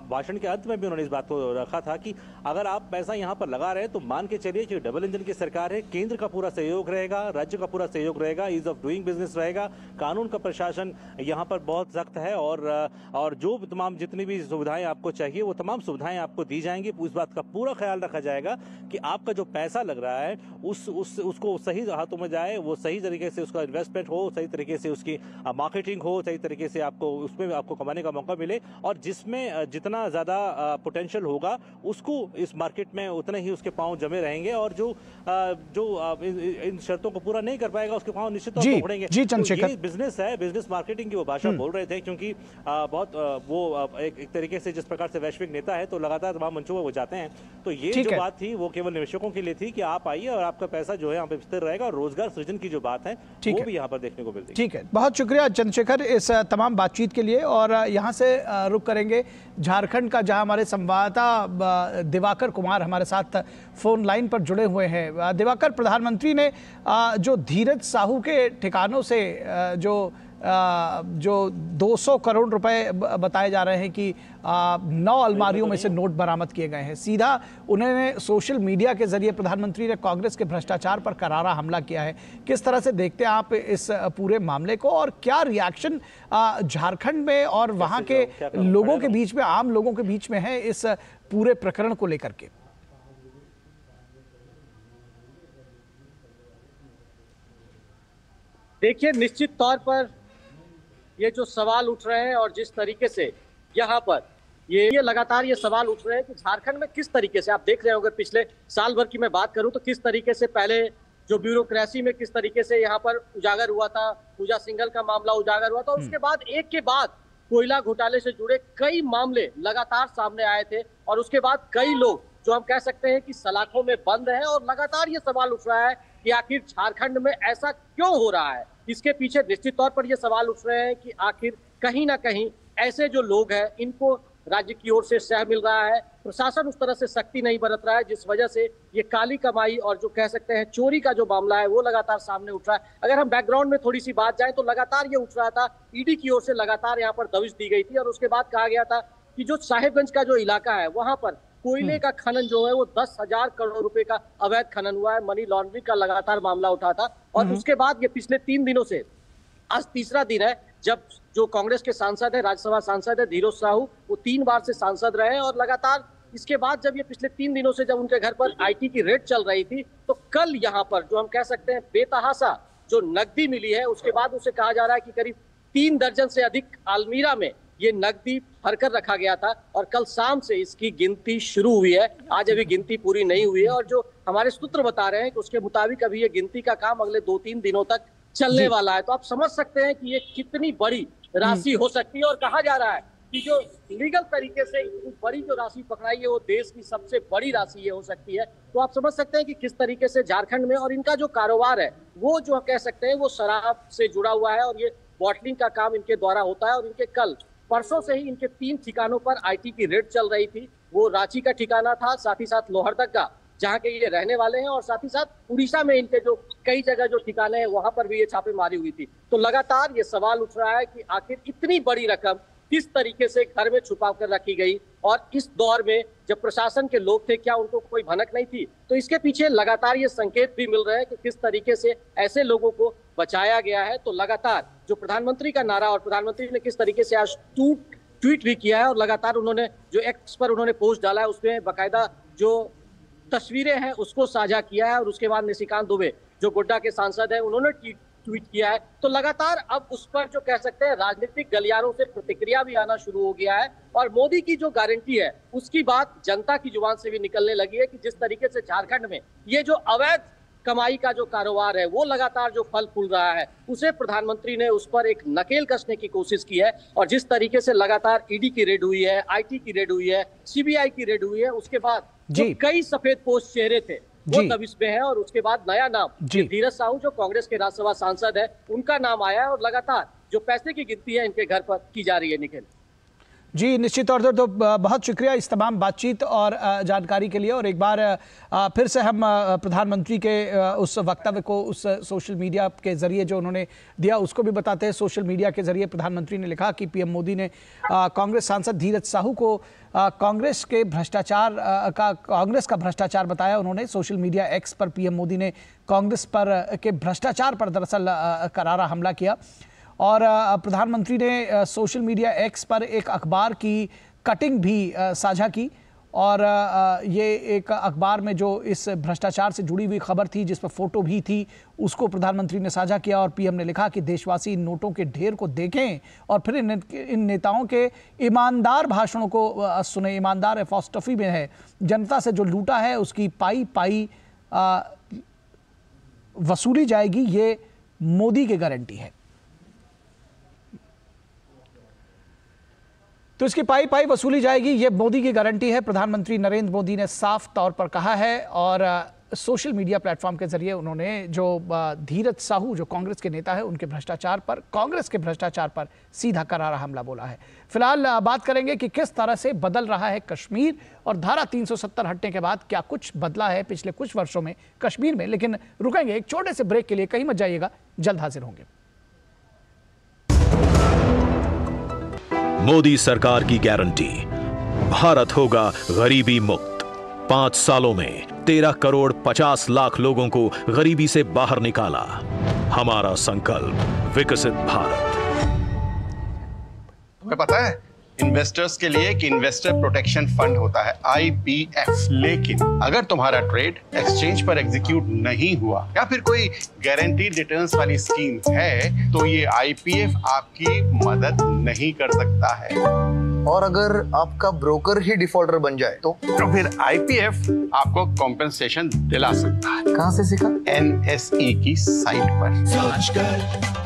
भाषण के अंत में भी उन्होंने इस बात को रखा था कि अगर आप पैसा यहाँ पर लगा रहे हैं तो मान के चलिए कि डबल इंजन की सरकार है, केंद्र का पूरा सहयोग रहेगा, राज्य का पूरा सहयोग रहेगा, ईज ऑफ डूइंग बिजनेस रहेगा, कानून का प्रशासन यहाँ पर बहुत सख्त है, और जो तमाम जितनी भी सुविधाएं आपको चाहिए वो तमाम सुविधाएं आपको दी जाएंगी। उस बात का पूरा ख्याल रखा जाएगा कि आपका जो पैसा लग रहा है उसको सही हाथों में जाए, वो सही तरीके से उसका इन्वेस्टमेंट हो, सही तरीके से उसकी मार्केटिंग हो, सही तरीके से आपको उसमें आपको कमाने का मौका मिले, और जिसमें जितना ज़्यादा पोटेंशियल होगा उसको इस मार्केट में उतने ही उसके पांव जमे रहेंगे। और जो इन शर्तों को पूरा नहीं कर पाएगा उसके पांव निश्चित तौर पर उखड़ेंगे। जी चंद्रशेखर, ये बिजनेस है, बिजनेस मार्केटिंग की वो भाषा बोल रहे थे, क्योंकि बहुत वो एक तरीके से जिस प्रकार से वैश्विक नेता है तो लगातार तमाम मंचों पर वो जाते हैं, तो ये जो बात थी वो केवल निवेशकों के लिए थी कि आप आइए और आपका पैसा जो है यहाँ पे स्थिर रहेगा, और रोजगार सृजन की जो बात है वो भी यहाँ पर देखने को मिलती है। ठीक है, बहुत शुक्रिया चंद्रशेखर इस तमाम बातचीत के लिए। और यहाँ से रुक करेंगे झारखंड का, जहां हमारे संवाददाता दिवाकर कुमार हमारे साथ फोन लाइन पर जुड़े हुए हैं। दिवाकर, प्रधानमंत्री ने जो धीरज साहू के ठिकानों से जो 200 करोड़ रुपए बताए जा रहे हैं कि 9 अलमारियों में से नोट बरामद किए गए हैं, सीधा उन्होंने सोशल मीडिया के जरिए प्रधानमंत्री ने कांग्रेस के भ्रष्टाचार पर करारा हमला किया है। किस तरह से देखते हैं आप इस पूरे मामले को, और क्या रिएक्शन झारखंड में और वहां के लोगों के बीच में, आम लोगों के बीच में है इस पूरे प्रकरण को लेकर के? देखिए, निश्चित तौर पर ये जो सवाल उठ रहे हैं और जिस तरीके से यहाँ पर ये लगातार ये सवाल उठ रहे हैं कि झारखंड में किस तरीके से, आप देख रहे होंगे पिछले साल भर की मैं बात करूं तो किस तरीके से पहले जो ब्यूरोक्रेसी में किस तरीके से यहाँ पर उजागर हुआ था, पूजा सिंघल का मामला उजागर हुआ था, और उसके बाद एक के बाद कोयला घोटाले से जुड़े कई मामले लगातार सामने आए थे, और उसके बाद कई लोग जो हम कह सकते हैं कि सलाखों में बंद है, और लगातार ये सवाल उठ रहा है कि आखिर झारखंड में ऐसा क्यों हो रहा है। इसके पीछे निश्चित तौर पर ये सवाल उठ रहे हैं कि आखिर कहीं ना कहीं ऐसे जो लोग हैं इनको राज्य की ओर से सह मिल रहा है, प्रशासन उस तरह से सख्ती नहीं बरत रहा है, जिस वजह से ये काली कमाई और जो कह सकते हैं चोरी का जो मामला है वो लगातार सामने उठ रहा है। अगर हम बैकग्राउंड में थोड़ी सी बात जाए तो लगातार ये उठ रहा था, ईडी की ओर से लगातार यहाँ पर दबिश दी गई थी, और उसके बाद कहा गया था कि जो साहेबगंज का जो इलाका है वहां पर कोयले का खनन जो है वो 10,000 करोड़ रुपए का अवैध खनन हुआ है, मनी लॉन्ड्रिंग का लगातार मामला उठा था। और उसके बाद ये पिछले 3 दिनों से, आज तीसरा दिन है जब जो कांग्रेस के सांसद है, राज्यसभा सांसद है धीरज साहू, वो 3 बार से सांसद रहे, और लगातार इसके बाद जब ये पिछले 3 दिनों से जब उनके घर पर आईटी की रेड चल रही थी, तो कल यहाँ पर जो हम कह सकते हैं बेतहाशा जो नकदी मिली है, उसके बाद उसे कहा जा रहा है कि करीब 3 दर्जन से अधिक अलमीरा में ये नकदी भरकर रखा गया था, और कल शाम से इसकी गिनती शुरू हुई है। आज अभी गिनती पूरी नहीं हुई है, और जो हमारे सूत्र बता रहे हैं कि उसके मुताबिक अभी ये गिनती का काम अगले 2-3 दिनों तक चलने वाला है। तो आप समझ सकते हैं कि ये कितनी बड़ी राशि हो सकती है, और कहा जा रहा है कि जो लीगल तरीके से इतनी बड़ी जो राशि पकड़ाई है वो देश की सबसे बड़ी राशि ये हो सकती है। तो आप समझ सकते हैं कि किस तरीके से झारखंड में, और इनका जो कारोबार है वो जो कह सकते हैं वो शराब से जुड़ा हुआ है, और ये बॉटलिंग का काम इनके द्वारा होता है। और इनके कल परसों से ही इनके 3 ठिकानों पर आईटी की रेड चल रही थी। वो रांची का ठिकाना था, साथ ही साथ लोहरदगा जहां के ये रहने वाले हैं, और साथ ही साथ उड़ीसा में इनके जो कई जगह जो ठिकाने हैं वहां पर भी ये छापेमारी हुई थी। तो लगातार ये सवाल उठ रहा है कि आखिर इतनी बड़ी रकम किस तरीके से घर में छुपा कर रखी गई, और इस दौर में जब प्रशासन के लोग थे क्या उनको कोई भनक नहीं थी। तो इसके पीछे लगातार ये संकेत भी मिल रहे हैं कि किस तरीके से ऐसे लोगों को बचाया गया है। तो लगातार जो प्रधानमंत्री का नारा, और प्रधानमंत्री ने किस तरीके से आज ट्वीट भी किया है, और लगातार उन्होंने जो एक्स पर उन्होंने पोस्ट डाला है उसमें बाकायदा जो तस्वीरें हैं उसको साझा किया है, और उसके बाद निशिकांत दुबे जो गोड्डा के सांसद हैं उन्होंने ट्वीट किया है। तो लगातार अब उस पर जो कह सकते हैं राजनीतिक गलियारों से प्रतिक्रिया भी आना शुरू हो गया है, और मोदी की जो गारंटी है उसकी बात जनता की जुबान से भी निकलने लगी है कि जिस तरीके से झारखंड में ये जो अवैध कमाई का जो कारोबार है वो लगातार जो फल फूल रहा है, उसे प्रधानमंत्री ने उस पर एक नकेल कसने की कोशिश की है। और जिस तरीके से लगातार ईडी की रेड हुई है, आईटी की रेड हुई है, सीबीआई की रेड हुई है, उसके बाद जो कई सफेद पोस्ट चेहरे थे वो दबिश में है, और उसके बाद नया नाम धीरज साहू जो कांग्रेस के राज्यसभा सांसद है उनका नाम आया है, और लगातार जो पैसे की गिनती है इनके घर पर की जा रही है। निखिल जी, निश्चित तौर पर तो बहुत शुक्रिया इस तमाम बातचीत और जानकारी के लिए। और एक बार फिर से हम प्रधानमंत्री के उस वक्तव्य को उस सोशल मीडिया के जरिए जो उन्होंने दिया उसको भी बताते हैं। सोशल मीडिया के जरिए प्रधानमंत्री ने लिखा कि पीएम मोदी ने कांग्रेस सांसद धीरज साहू को कांग्रेस का भ्रष्टाचार बताया। उन्होंने सोशल मीडिया एक्स पर पीएम मोदी ने कांग्रेस पर के भ्रष्टाचार पर दरअसल करारा हमला किया। और प्रधानमंत्री ने सोशल मीडिया एक्स पर एक अखबार की कटिंग भी साझा की, और ये एक अखबार में जो इस भ्रष्टाचार से जुड़ी हुई खबर थी जिस पर फोटो भी थी उसको प्रधानमंत्री ने साझा किया। और पीएम ने लिखा कि देशवासी इन नोटों के ढेर को देखें और फिर इन नेताओं के ईमानदार भाषणों को सुने। ईमानदार एफॉस्टफी में है, जनता से जो लूटा है उसकी पाई वसूली जाएगी, ये मोदी की गारंटी है। तो इसकी पाई पाई वसूली जाएगी, ये मोदी की गारंटी है, प्रधानमंत्री नरेंद्र मोदी ने साफ तौर पर कहा है। और सोशल मीडिया प्लेटफॉर्म के जरिए उन्होंने जो धीरज साहू जो कांग्रेस के नेता है उनके भ्रष्टाचार पर, कांग्रेस के भ्रष्टाचार पर सीधा करारा हमला बोला है। फिलहाल बात करेंगे कि किस तरह से बदल रहा है कश्मीर और धारा 370 हटने के बाद क्या कुछ बदला है पिछले कुछ वर्षों में कश्मीर में। लेकिन रुकेंगे एक छोटे से ब्रेक के लिए, कहीं मत जाइएगा, जल्द हाजिर होंगे। मोदी सरकार की गारंटी, भारत होगा गरीबी मुक्त। 5 सालों में 13 करोड़ 50 लाख लोगों को गरीबी से बाहर निकाला। हमारा संकल्प विकसित भारत। तुम्हें पता है इन्वेस्टर्स के लिए कि इन्वेस्टर प्रोटेक्शन फंड होता है IPF, लेकिन अगर तुम्हारा ट्रेड एक्सचेंज पर एग्जीक्यूट नहीं हुआ या फिर कोई गारंटीड रिटर्न्स वाली स्कीम है तो ये IPF आपकी मदद नहीं कर सकता है। और अगर आपका ब्रोकर ही डिफॉल्टर बन जाए तो फिर IPF आपको कॉम्पेंसेशन दिला सकता है। कहां से सीखा? NSE की साइट पर। सोचकर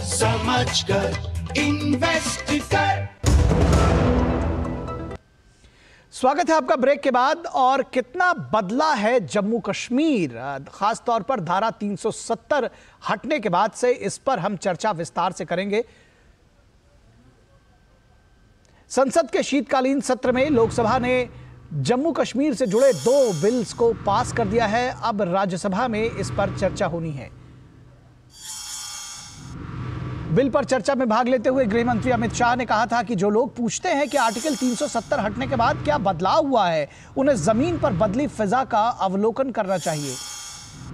समझकर इन्वेस्ट कर। स्वागत है आपका ब्रेक के बाद। और कितना बदला है जम्मू कश्मीर, खास तौर पर धारा 370 हटने के बाद से, इस पर हम चर्चा विस्तार से करेंगे। संसद के शीतकालीन सत्र में लोकसभा ने जम्मू कश्मीर से जुड़े 2 बिल्स को पास कर दिया है। अब राज्यसभा में इस पर चर्चा होनी है। बिल पर चर्चा में भाग लेते हुए गृह मंत्री अमित शाह ने कहा था कि जो लोग पूछते हैं कि आर्टिकल 370 हटने के बाद क्या बदलाव हुआ है, उन्हें जमीन पर बदली फिजा का अवलोकन करना चाहिए।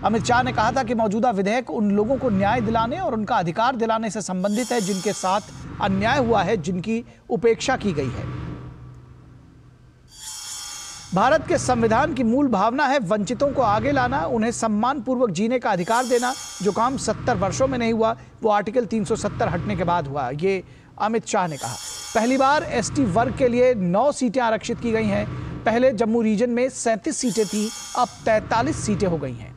अमित शाह ने कहा था कि मौजूदा विधेयक उन लोगों को न्याय दिलाने और उनका अधिकार दिलाने से संबंधित है जिनके साथ अन्याय हुआ है, जिनकी उपेक्षा की गई है। भारत के संविधान की मूल भावना है वंचितों को आगे लाना, उन्हें सम्मानपूर्वक जीने का अधिकार देना। जो काम 70 वर्षों में नहीं हुआ वो आर्टिकल 370 हटने के बाद हुआ, ये अमित शाह ने कहा। पहली बार ST वर्ग के लिए 9 सीटें आरक्षित की गई हैं। पहले जम्मू रीजन में 37 सीटें थी, अब 43 सीटें हो गई हैं।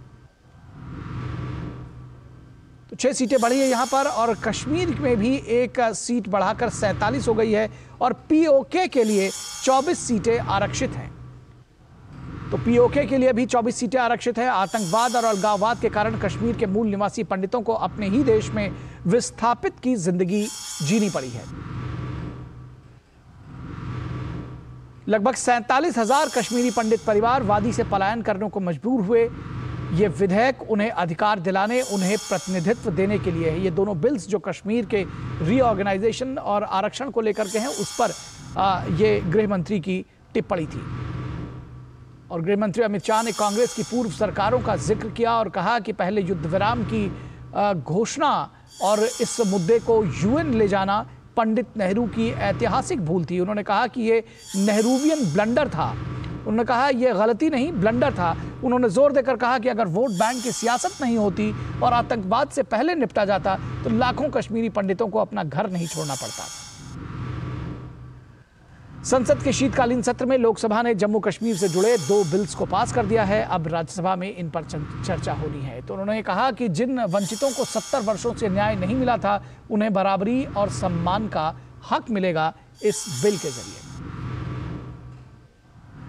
तो 6 सीटें बढ़ी है यहां पर। और कश्मीर में भी 1 सीट बढ़ाकर 47 हो गई है। और POK के लिए 24 सीटें आरक्षित हैं। तो POK के लिए भी 24 सीटें आरक्षित है। आतंकवाद और अलगाववाद के कारण कश्मीर के मूल निवासी पंडितों को अपने ही देश में विस्थापित की जिंदगी जीनी पड़ी है। लगभग 47,000 कश्मीरी पंडित परिवार वादी से पलायन करने को मजबूर हुए। ये विधेयक उन्हें अधिकार दिलाने, उन्हें प्रतिनिधित्व देने के लिए है। ये दोनों बिल्स जो कश्मीर के रीऑर्गेनाइजेशन और आरक्षण को लेकर के हैं, उस पर ये गृह मंत्री की टिप्पणी थी। और गृह मंत्री अमित शाह ने कांग्रेस की पूर्व सरकारों का जिक्र किया और कहा कि पहले युद्ध विराम की घोषणा और इस मुद्दे को UN ले जाना पंडित नेहरू की ऐतिहासिक भूल थी। उन्होंने कहा कि ये नेहरूवियन ब्लंडर था। उन्होंने कहा यह गलती नहीं, ब्लंडर था। उन्होंने जोर देकर कहा कि अगर वोट बैंक की सियासत नहीं होती और आतंकवाद से पहले निपटा जाता तो लाखों कश्मीरी पंडितों को अपना घर नहीं छोड़ना पड़ता। संसद के शीतकालीन सत्र में लोकसभा ने जम्मू कश्मीर से जुड़े 2 बिल्स को पास कर दिया है। अब राज्यसभा में इन पर चर्चा होनी है। तो उन्होंने कहा कि जिन वंचितों को 70 वर्षों से न्याय नहीं मिला था, उन्हें बराबरी और सम्मान का हक मिलेगा इस बिल के जरिए।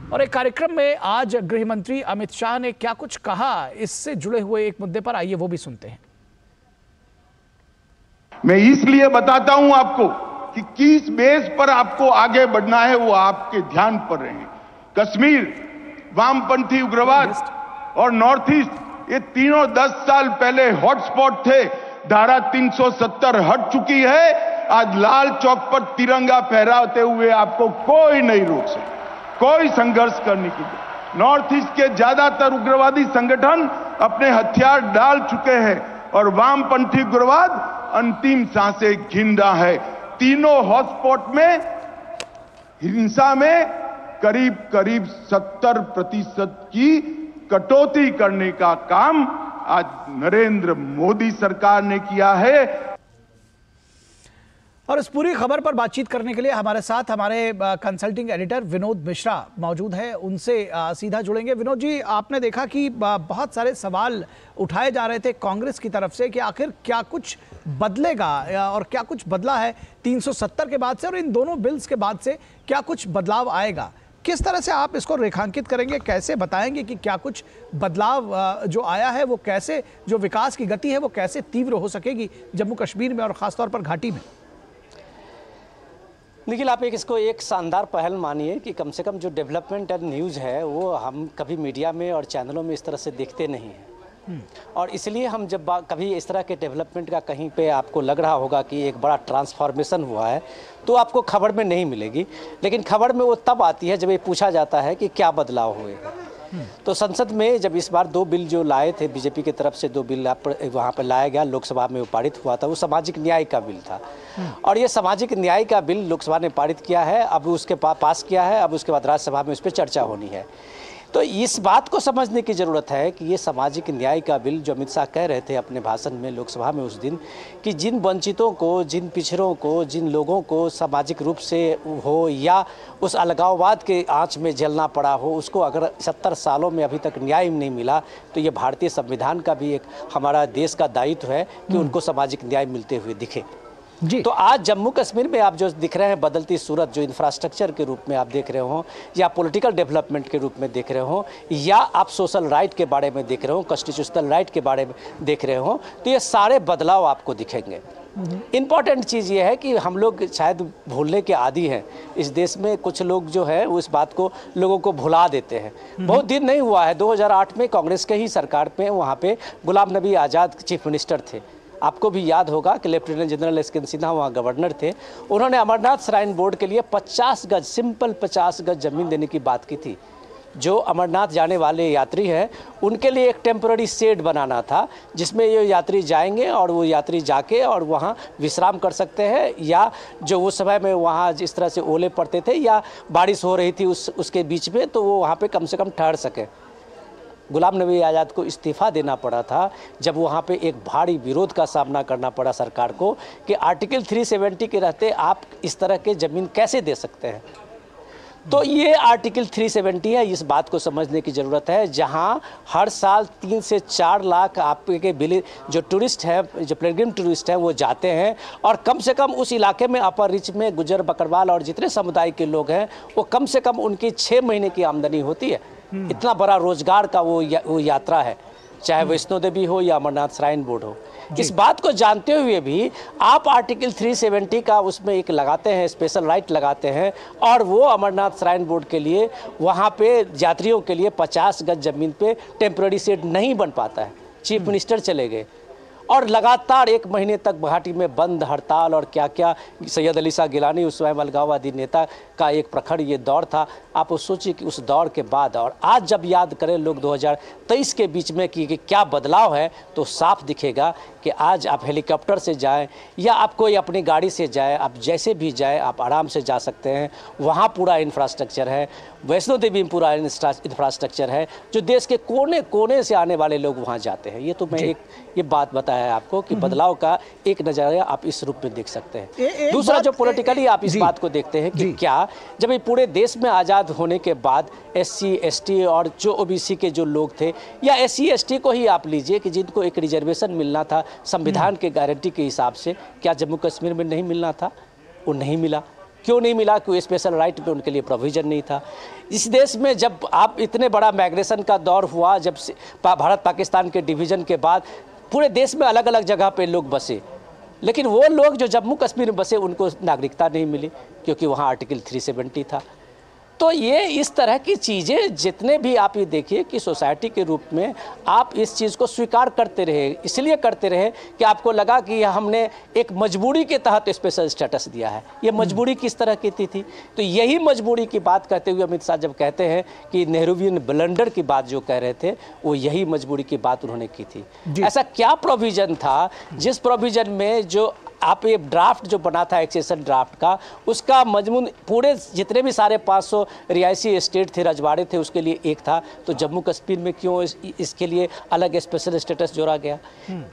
और एक कार्यक्रम में आज गृह मंत्री अमित शाह ने क्या कुछ कहा, इससे जुड़े हुए एक मुद्दे पर आइए वो भी सुनते हैं। मैं इसलिए बताता हूं आपको कि किस बेस पर आपको आगे बढ़ना है, वो आपके ध्यान पर रहे। कश्मीर, वामपंथी उग्रवाद और नॉर्थ ईस्ट, ये तीनों 10 साल पहले हॉटस्पॉट थे। धारा 370 हट चुकी है। आज लाल चौक पर तिरंगा फहराते हुए आपको कोई नहीं रोक सकता, कोई संघर्ष करने की। नॉर्थ ईस्ट के ज्यादातर उग्रवादी संगठन अपने हथियार डाल चुके हैं और वामपंथी उग्रवाद अंतिम सांसें गिन रहा है। तीनों हॉटस्पॉट में हिंसा में करीब करीब 70% की कटौती करने का काम आज नरेंद्र मोदी सरकार ने किया है। और इस पूरी खबर पर बातचीत करने के लिए हमारे साथ हमारे कंसल्टिंग एडिटर विनोद मिश्रा मौजूद हैं, उनसे सीधा जुड़ेंगे। विनोद जी, आपने देखा कि बहुत सारे सवाल उठाए जा रहे थे कांग्रेस की तरफ से कि आखिर क्या कुछ बदलेगा और क्या कुछ बदला है 370 के बाद से, और इन दोनों बिल्स के बाद से क्या कुछ बदलाव आएगा। किस तरह से आप इसको रेखांकित करेंगे, कैसे बताएंगे कि क्या कुछ बदलाव जो आया है वो कैसे, जो विकास की गति है वो कैसे तीव्र हो सकेगी जम्मू कश्मीर में और खासतौर पर घाटी में? निखिल, आप इसको एक शानदार पहल मानिए कि कम से कम जो डेवलपमेंट एंड न्यूज़ है वो हम कभी मीडिया में और चैनलों में इस तरह से देखते नहीं हैं। और इसलिए हम जब कभी इस तरह के डेवलपमेंट का कहीं पे आपको लग रहा होगा कि एक बड़ा ट्रांसफॉर्मेशन हुआ है तो आपको खबर में नहीं मिलेगी, लेकिन खबर में वो तब आती है जब ये पूछा जाता है कि क्या बदलाव हुए हैं। तो संसद में जब इस बार 2 बिल जो लाए थे बीजेपी की तरफ से, 2 बिल वहाँ पर लाया गया, लोकसभा में वो पारित हुआ था, वो सामाजिक न्याय का बिल था। और ये सामाजिक न्याय का बिल लोकसभा ने पारित किया है, अब उसके पास किया है, अब उसके बाद राज्यसभा में उस पर चर्चा होनी है। तो इस बात को समझने की ज़रूरत है कि ये सामाजिक न्याय का बिल जो अमित शाह कह रहे थे अपने भाषण में लोकसभा में उस दिन कि जिन वंचितों को, जिन पिछड़ों को, जिन लोगों को सामाजिक रूप से हो या उस अलगाववाद के आंच में जलना पड़ा हो, उसको अगर 70 सालों में अभी तक न्याय नहीं मिला तो ये भारतीय संविधान का भी एक हमारा देश का दायित्व है कि उनको सामाजिक न्याय मिलते हुए दिखे। जी। तो आज जम्मू कश्मीर में आप जो दिख रहे हैं बदलती सूरत, जो इंफ्रास्ट्रक्चर के रूप में आप देख रहे हो या पॉलिटिकल डेवलपमेंट के रूप में देख रहे हो या आप सोशल राइट के बारे में देख रहे हो, कॉन्स्टिट्यूशनल राइट के बारे में देख रहे हो, तो ये सारे बदलाव आपको दिखेंगे। इम्पॉर्टेंट चीज़ ये है कि हम लोग शायद भूलने के आदी हैं। इस देश में कुछ लोग जो है वो इस बात को लोगों को भुला देते हैं। बहुत दिन नहीं हुआ है, 2008 में कांग्रेस के ही सरकार में वहाँ पे गुलाम नबी आज़ाद चीफ मिनिस्टर थे। आपको भी याद होगा कि लेफ्टिनेंट जनरल एस के सिन्हा वहाँ गवर्नर थे। उन्होंने अमरनाथ श्राइन बोर्ड के लिए 50 गज, सिंपल 50 गज ज़मीन देने की बात की थी। जो अमरनाथ जाने वाले यात्री हैं उनके लिए एक टेम्पररी शेड बनाना था जिसमें ये यात्री जाएंगे और वो यात्री जाके और वहाँ विश्राम कर सकते हैं, या जो उस समय में वहाँ जिस तरह से ओले पड़ते थे या बारिश हो रही थी उसके बीच में, तो वो वहाँ पे कम से कम ठहर सकें। गुलाम नबी आज़ाद को इस्तीफ़ा देना पड़ा था जब वहाँ पे एक भारी विरोध का सामना करना पड़ा सरकार को कि आर्टिकल 370 के रहते आप इस तरह के ज़मीन कैसे दे सकते हैं। तो ये आर्टिकल 370 है, इस बात को समझने की ज़रूरत है। जहाँ हर साल 3 से 4 लाख आपके जो टूरिस्ट हैं, जो पिलग्रिम टूरिस्ट हैं वो जाते हैं, और कम से कम उस इलाके में अपर रिच में गुजर बकरवाल और जितने समुदाय के लोग हैं वो कम से कम उनकी 6 महीने की आमदनी होती है। इतना बड़ा रोजगार का वो यात्रा है, चाहे वैष्णो देवी हो या अमरनाथ श्राइन बोर्ड हो। इस बात को जानते हुए भी आप आर्टिकल 370 का उसमें एक लगाते हैं, स्पेशल राइट लगाते हैं, और वो अमरनाथ श्राइन बोर्ड के लिए वहाँ पे यात्रियों के लिए 50 गज ज़मीन पे टेम्पररी शेड नहीं बन पाता है। चीफ मिनिस्टर चले गए और लगातार 1 महीने तक गुवाहाटी में बंद, हड़ताल और क्या क्या। सैयद अली शाह गिलानी उस समय अलगाववादी नेता का एक प्रखर ये दौर था। आप सोचिए कि उस दौर के बाद और आज जब याद करें लोग 2023 के बीच में कि क्या बदलाव है, तो साफ दिखेगा कि आज आप हेलीकॉप्टर से जाएं या आप कोई अपनी गाड़ी से जाएं, आप जैसे भी जाएं आप आराम से जा सकते हैं। वहाँ पूरा इंफ्रास्ट्रक्चर है, वैष्णो देवी में पूरा इंफ्रास्ट्रक्चर है, जो देश के कोने कोने से आने वाले लोग वहाँ जाते हैं। ये तो मैं ये बात बताया है आपको कि बदलाव का एक नज़रिया आप इस रूप में देख सकते हैं। दूसरा जो पॉलिटिकली आप इस बात को देखते हैं कि क्या जब ये पूरे देश में आज़ाद होने के बाद SC ST और जो OBC के जो लोग थे, या SC ST को ही आप लीजिए कि जिनको एक रिजर्वेशन मिलना था संविधान के गारंटी के हिसाब से, क्या जम्मू कश्मीर में नहीं मिलना था? वो नहीं मिला। क्यों नहीं मिला? क्यों स्पेशल राइट पे उनके लिए प्रोविजन नहीं था। इस देश में जब आप इतने बड़ा माइग्रेशन का दौर हुआ, जब भारत पाकिस्तान के डिवीज़न के बाद पूरे देश में अलग अलग जगह पे लोग बसे, लेकिन वो लोग जो जम्मू कश्मीर में बसे उनको नागरिकता नहीं मिली क्योंकि वहाँ आर्टिकल 370 था। तो ये इस तरह की चीज़ें जितने भी आप ये देखिए कि सोसाइटी के रूप में आप इस चीज़ को स्वीकार करते रहे, इसलिए करते रहे कि आपको लगा कि हमने एक मजबूरी के तहत स्पेशल स्टेटस दिया है। ये मजबूरी किस तरह की थी? तो यही मजबूरी की बात करते हुए अमित शाह जब कहते हैं कि नेहरूवियन ब्लंडर की बात जो कह रहे थे, वो यही मजबूरी की बात उन्होंने की थी। ऐसा क्या प्रोविज़न था जिस प्रोविज़न में जो आप ये ड्राफ्ट जो बना था एक्सेशन ड्राफ्ट का, उसका मजमून पूरे जितने भी सारे 500 रिहायशी स्टेट थे, रजवाड़े थे, उसके लिए एक था, तो जम्मू कश्मीर में क्यों इसके लिए अलग स्पेशल स्टेटस जोड़ा गया?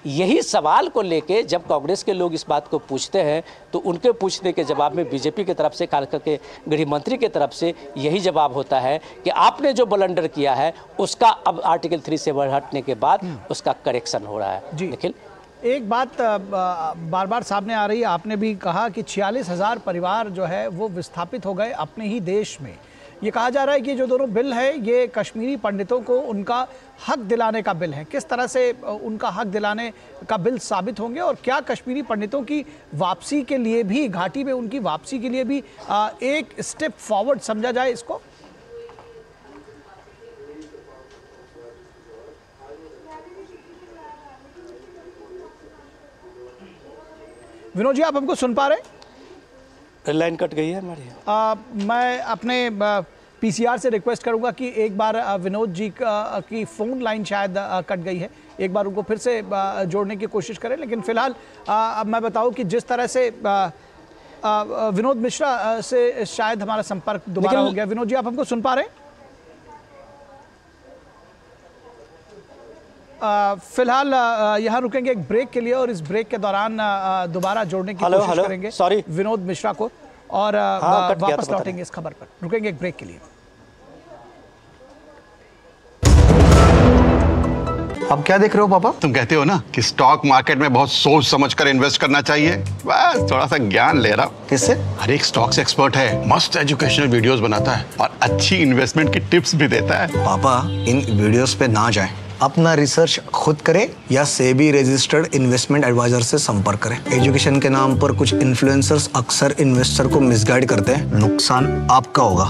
यही सवाल को लेके जब कांग्रेस के लोग इस बात को पूछते हैं तो उनके पूछने के जवाब में बीजेपी की तरफ से, खास करके गृह मंत्री की तरफ से यही जवाब होता है कि आपने जो ब्लंडर किया है उसका अब आर्टिकल 3 से हटने के बाद उसका करेक्शन हो रहा है। निखिल, एक बात बार बार सामने आ रही है, आपने भी कहा कि 46,000 परिवार जो है वो विस्थापित हो गए अपने ही देश में। ये कहा जा रहा है कि जो दोनों बिल है ये कश्मीरी पंडितों को उनका हक दिलाने का बिल है। किस तरह से उनका हक दिलाने का बिल साबित होंगे और क्या कश्मीरी पंडितों की वापसी के लिए भी, घाटी में उनकी वापसी के लिए भी एक स्टेप फॉरवर्ड समझा जाए इसको? विनोद जी, आप हमको सुन पा रहे हैं? लाइन कट गई है हमारी। मैं अपने पीसीआर से रिक्वेस्ट करूंगा कि एक बार विनोद जी की फ़ोन लाइन शायद कट गई है, एक बार उनको फिर से जोड़ने की कोशिश करें। लेकिन फिलहाल मैं बताऊं कि जिस तरह से विनोद मिश्रा से शायद हमारा संपर्क दोबारा हो गया। विनोद जी, आप हमको सुन पा रहे हैं? फिलहाल यहाँ रुकेंगे एक ब्रेक के लिए और इस ब्रेक के दौरान दोबारा जोड़ने की कोशिश करेंगे विनोद मिश्रा को और वापस लौटेंगे इस खबर पर। रुकेंगे एक ब्रेक के लिए। अब क्या देख रहे हो पापा? तुम कहते हो ना कि स्टॉक मार्केट में बहुत सोच समझकर इन्वेस्ट करना चाहिए, बस थोड़ा सा ज्ञान ले रहा हूँ। किससे? हर एक स्टॉक्स एक्सपर्ट है, मस्त एजुकेशनल वीडियोस बनाता है और अच्छी इन्वेस्टमेंट की टिप्स भी देता है। पापा, इन वीडियोस पे ना जाएं, अपना रिसर्च खुद करें या सेबी रजिस्टर्ड इन्वेस्टमेंट एडवाइजर से संपर्क करें। एजुकेशन के नाम पर कुछ इन्फ्लुएंसर्स अक्सर इन्वेस्टर को मिसगाइड करते हैं, नुकसान आपका होगा।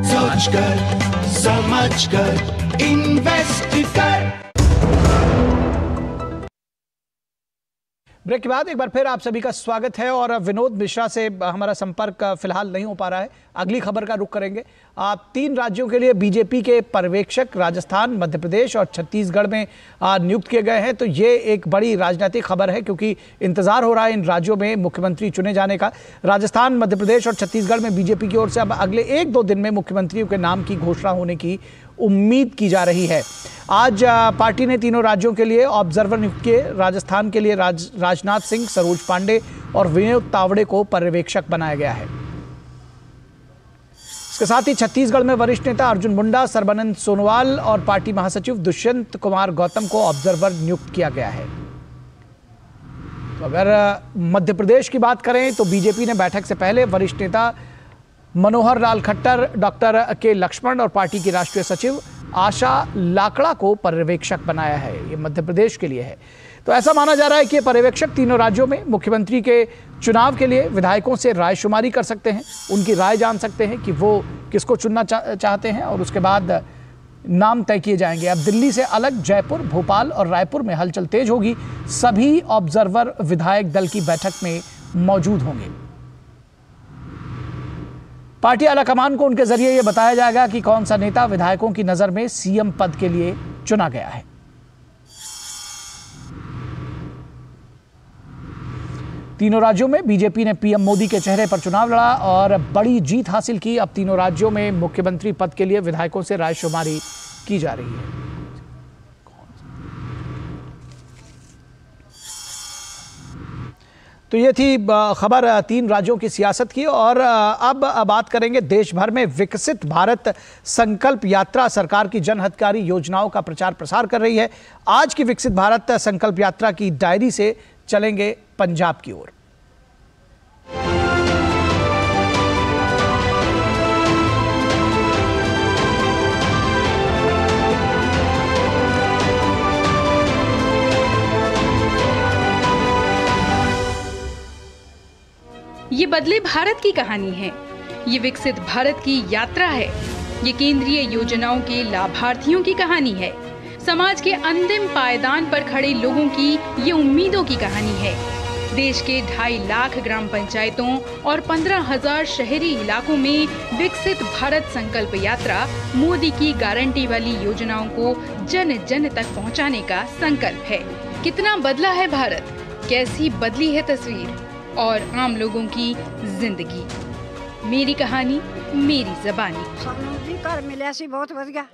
सोच कर, समझ कर, इन्वेस्ट कर। ब्रेक के बाद एक बार फिर आप सभी का स्वागत है और विनोद मिश्रा से हमारा संपर्क फिलहाल नहीं हो पा रहा है। अगली खबर का रुख करेंगे। 3 राज्यों के लिए बीजेपी के पर्यवेक्षक राजस्थान, मध्य प्रदेश और छत्तीसगढ़ में नियुक्त किए गए हैं। तो ये एक बड़ी राजनीतिक खबर है क्योंकि इंतजार हो रहा है इन राज्यों में मुख्यमंत्री चुने जाने का। राजस्थान, मध्य प्रदेश और छत्तीसगढ़ में बीजेपी की ओर से अब अगले 1-2 दिन में मुख्यमंत्रियों के नाम की घोषणा होने की उम्मीद की जा रही है। आज पार्टी ने तीनों राज्यों के लिए ऑब्जर्वर नियुक्त किए। राजस्थान के लिए राजनाथ सिंह, सरोज पांडे और विनोद तावड़े को पर्यवेक्षक बनाया गया है। इसके साथ ही छत्तीसगढ़ में वरिष्ठ नेता अर्जुन मुंडा, सर्बानंद सोनोवाल और पार्टी महासचिव दुष्यंत कुमार गौतम को ऑब्जर्वर नियुक्त किया गया है। तो अगर मध्य प्रदेश की बात करें तो बीजेपी ने बैठक से पहले वरिष्ठ नेता मनोहर लाल खट्टर, डॉक्टर के लक्ष्मण और पार्टी की राष्ट्रीय सचिव आशा लाकड़ा को पर्यवेक्षक बनाया है। ये मध्य प्रदेश के लिए है। तो ऐसा माना जा रहा है कि ये पर्यवेक्षक तीनों राज्यों में मुख्यमंत्री के चुनाव के लिए विधायकों से रायशुमारी कर सकते हैं, उनकी राय जान सकते हैं कि वो किसको चुनना चाहते हैं और उसके बाद नाम तय किए जाएंगे। अब दिल्ली से अलग जयपुर, भोपाल और रायपुर में हलचल तेज होगी। सभी ऑब्जर्वर विधायक दल की बैठक में मौजूद होंगे। पार्टी आलाकमान को उनके जरिए यह बताया जाएगा कि कौन सा नेता विधायकों की नजर में सीएम पद के लिए चुना गया है। तीनों राज्यों में बीजेपी ने पीएम मोदी के चेहरे पर चुनाव लड़ा और बड़ी जीत हासिल की। अब तीनों राज्यों में मुख्यमंत्री पद के लिए विधायकों से रायशुमारी की जा रही है। तो ये थी खबर 3 राज्यों की सियासत की और अब बात करेंगे देश भर में विकसित भारत संकल्प यात्रा सरकार की जनहितकारी योजनाओं का प्रचार प्रसार कर रही है। आज की विकसित भारत संकल्प यात्रा की डायरी से चलेंगे पंजाब की ओर। ये बदले भारत की कहानी है। ये विकसित भारत की यात्रा है। ये केंद्रीय योजनाओं के लाभार्थियों की कहानी है। समाज के अंतिम पायदान पर खड़े लोगों की ये उम्मीदों की कहानी है। देश के 2.5 लाख ग्राम पंचायतों और 15,000 शहरी इलाकों में विकसित भारत संकल्प यात्रा मोदी की गारंटी वाली योजनाओं को जन जन तक पहुंचाने का संकल्प है। कितना बदला है भारत, कैसी बदली है तस्वीर और आम लोगों की जिंदगी। मेरी कहानी मेरी ज़बानी। घर मिला सी बहुत बढ़िया।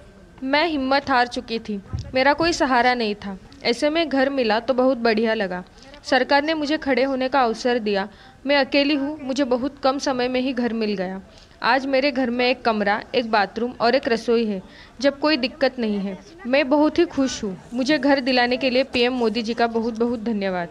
मैं हिम्मत हार चुकी थी, मेरा कोई सहारा नहीं था। ऐसे में घर मिला तो बहुत बढ़िया लगा। सरकार ने मुझे खड़े होने का अवसर दिया। मैं अकेली हूँ, मुझे बहुत कम समय में ही घर मिल गया। आज मेरे घर में एक कमरा, एक बाथरूम और एक रसोई है, जब कोई दिक्कत नहीं है। मैं बहुत ही खुश हूँ। मुझे घर दिलाने के लिए पीएम मोदी जी का बहुत बहुत धन्यवाद।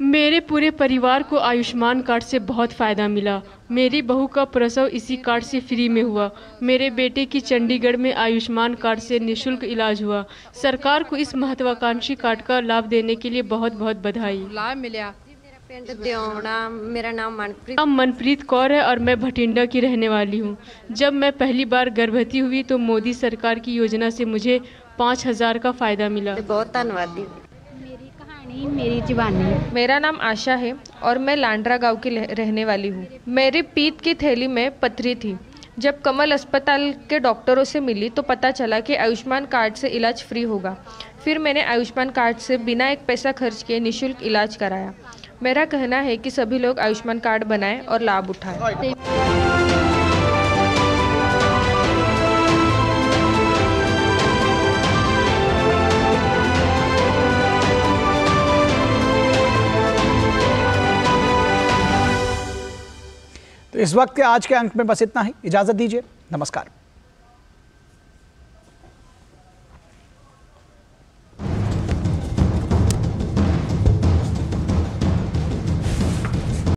मेरे पूरे परिवार को आयुष्मान कार्ड से बहुत फ़ायदा मिला। मेरी बहू का प्रसव इसी कार्ड से फ्री में हुआ। मेरे बेटे की चंडीगढ़ में आयुष्मान कार्ड से निःशुल्क इलाज हुआ। सरकार को इस महत्वाकांक्षी कार्ड का लाभ देने के लिए बहुत बहुत बधाई। लाभ मिला। मेरा नाम मनप्रीत कौर है और मैं भटिंडा की रहने वाली हूँ। जब मैं पहली बार गर्भवती हुई तो मोदी सरकार की योजना से मुझे 5,000 का फ़ायदा मिला। बहुत धन्यवाद। मेरी कहानी मेरी ज़बानी। मेरा नाम आशा है और मैं लांड्रा गांव की रहने वाली हूँ। मेरी पीत की थैली में पथरी थी। जब कमल अस्पताल के डॉक्टरों से मिली तो पता चला कि आयुष्मान कार्ड से इलाज फ्री होगा। फिर मैंने आयुष्मान कार्ड से बिना एक पैसा खर्च किए निःशुल्क इलाज कराया। मेरा कहना है कि सभी लोग आयुष्मान कार्ड बनाएं और लाभ उठाएं। तो इस वक्त के आज के अंक में बस इतना ही। इजाजत दीजिए। नमस्कार।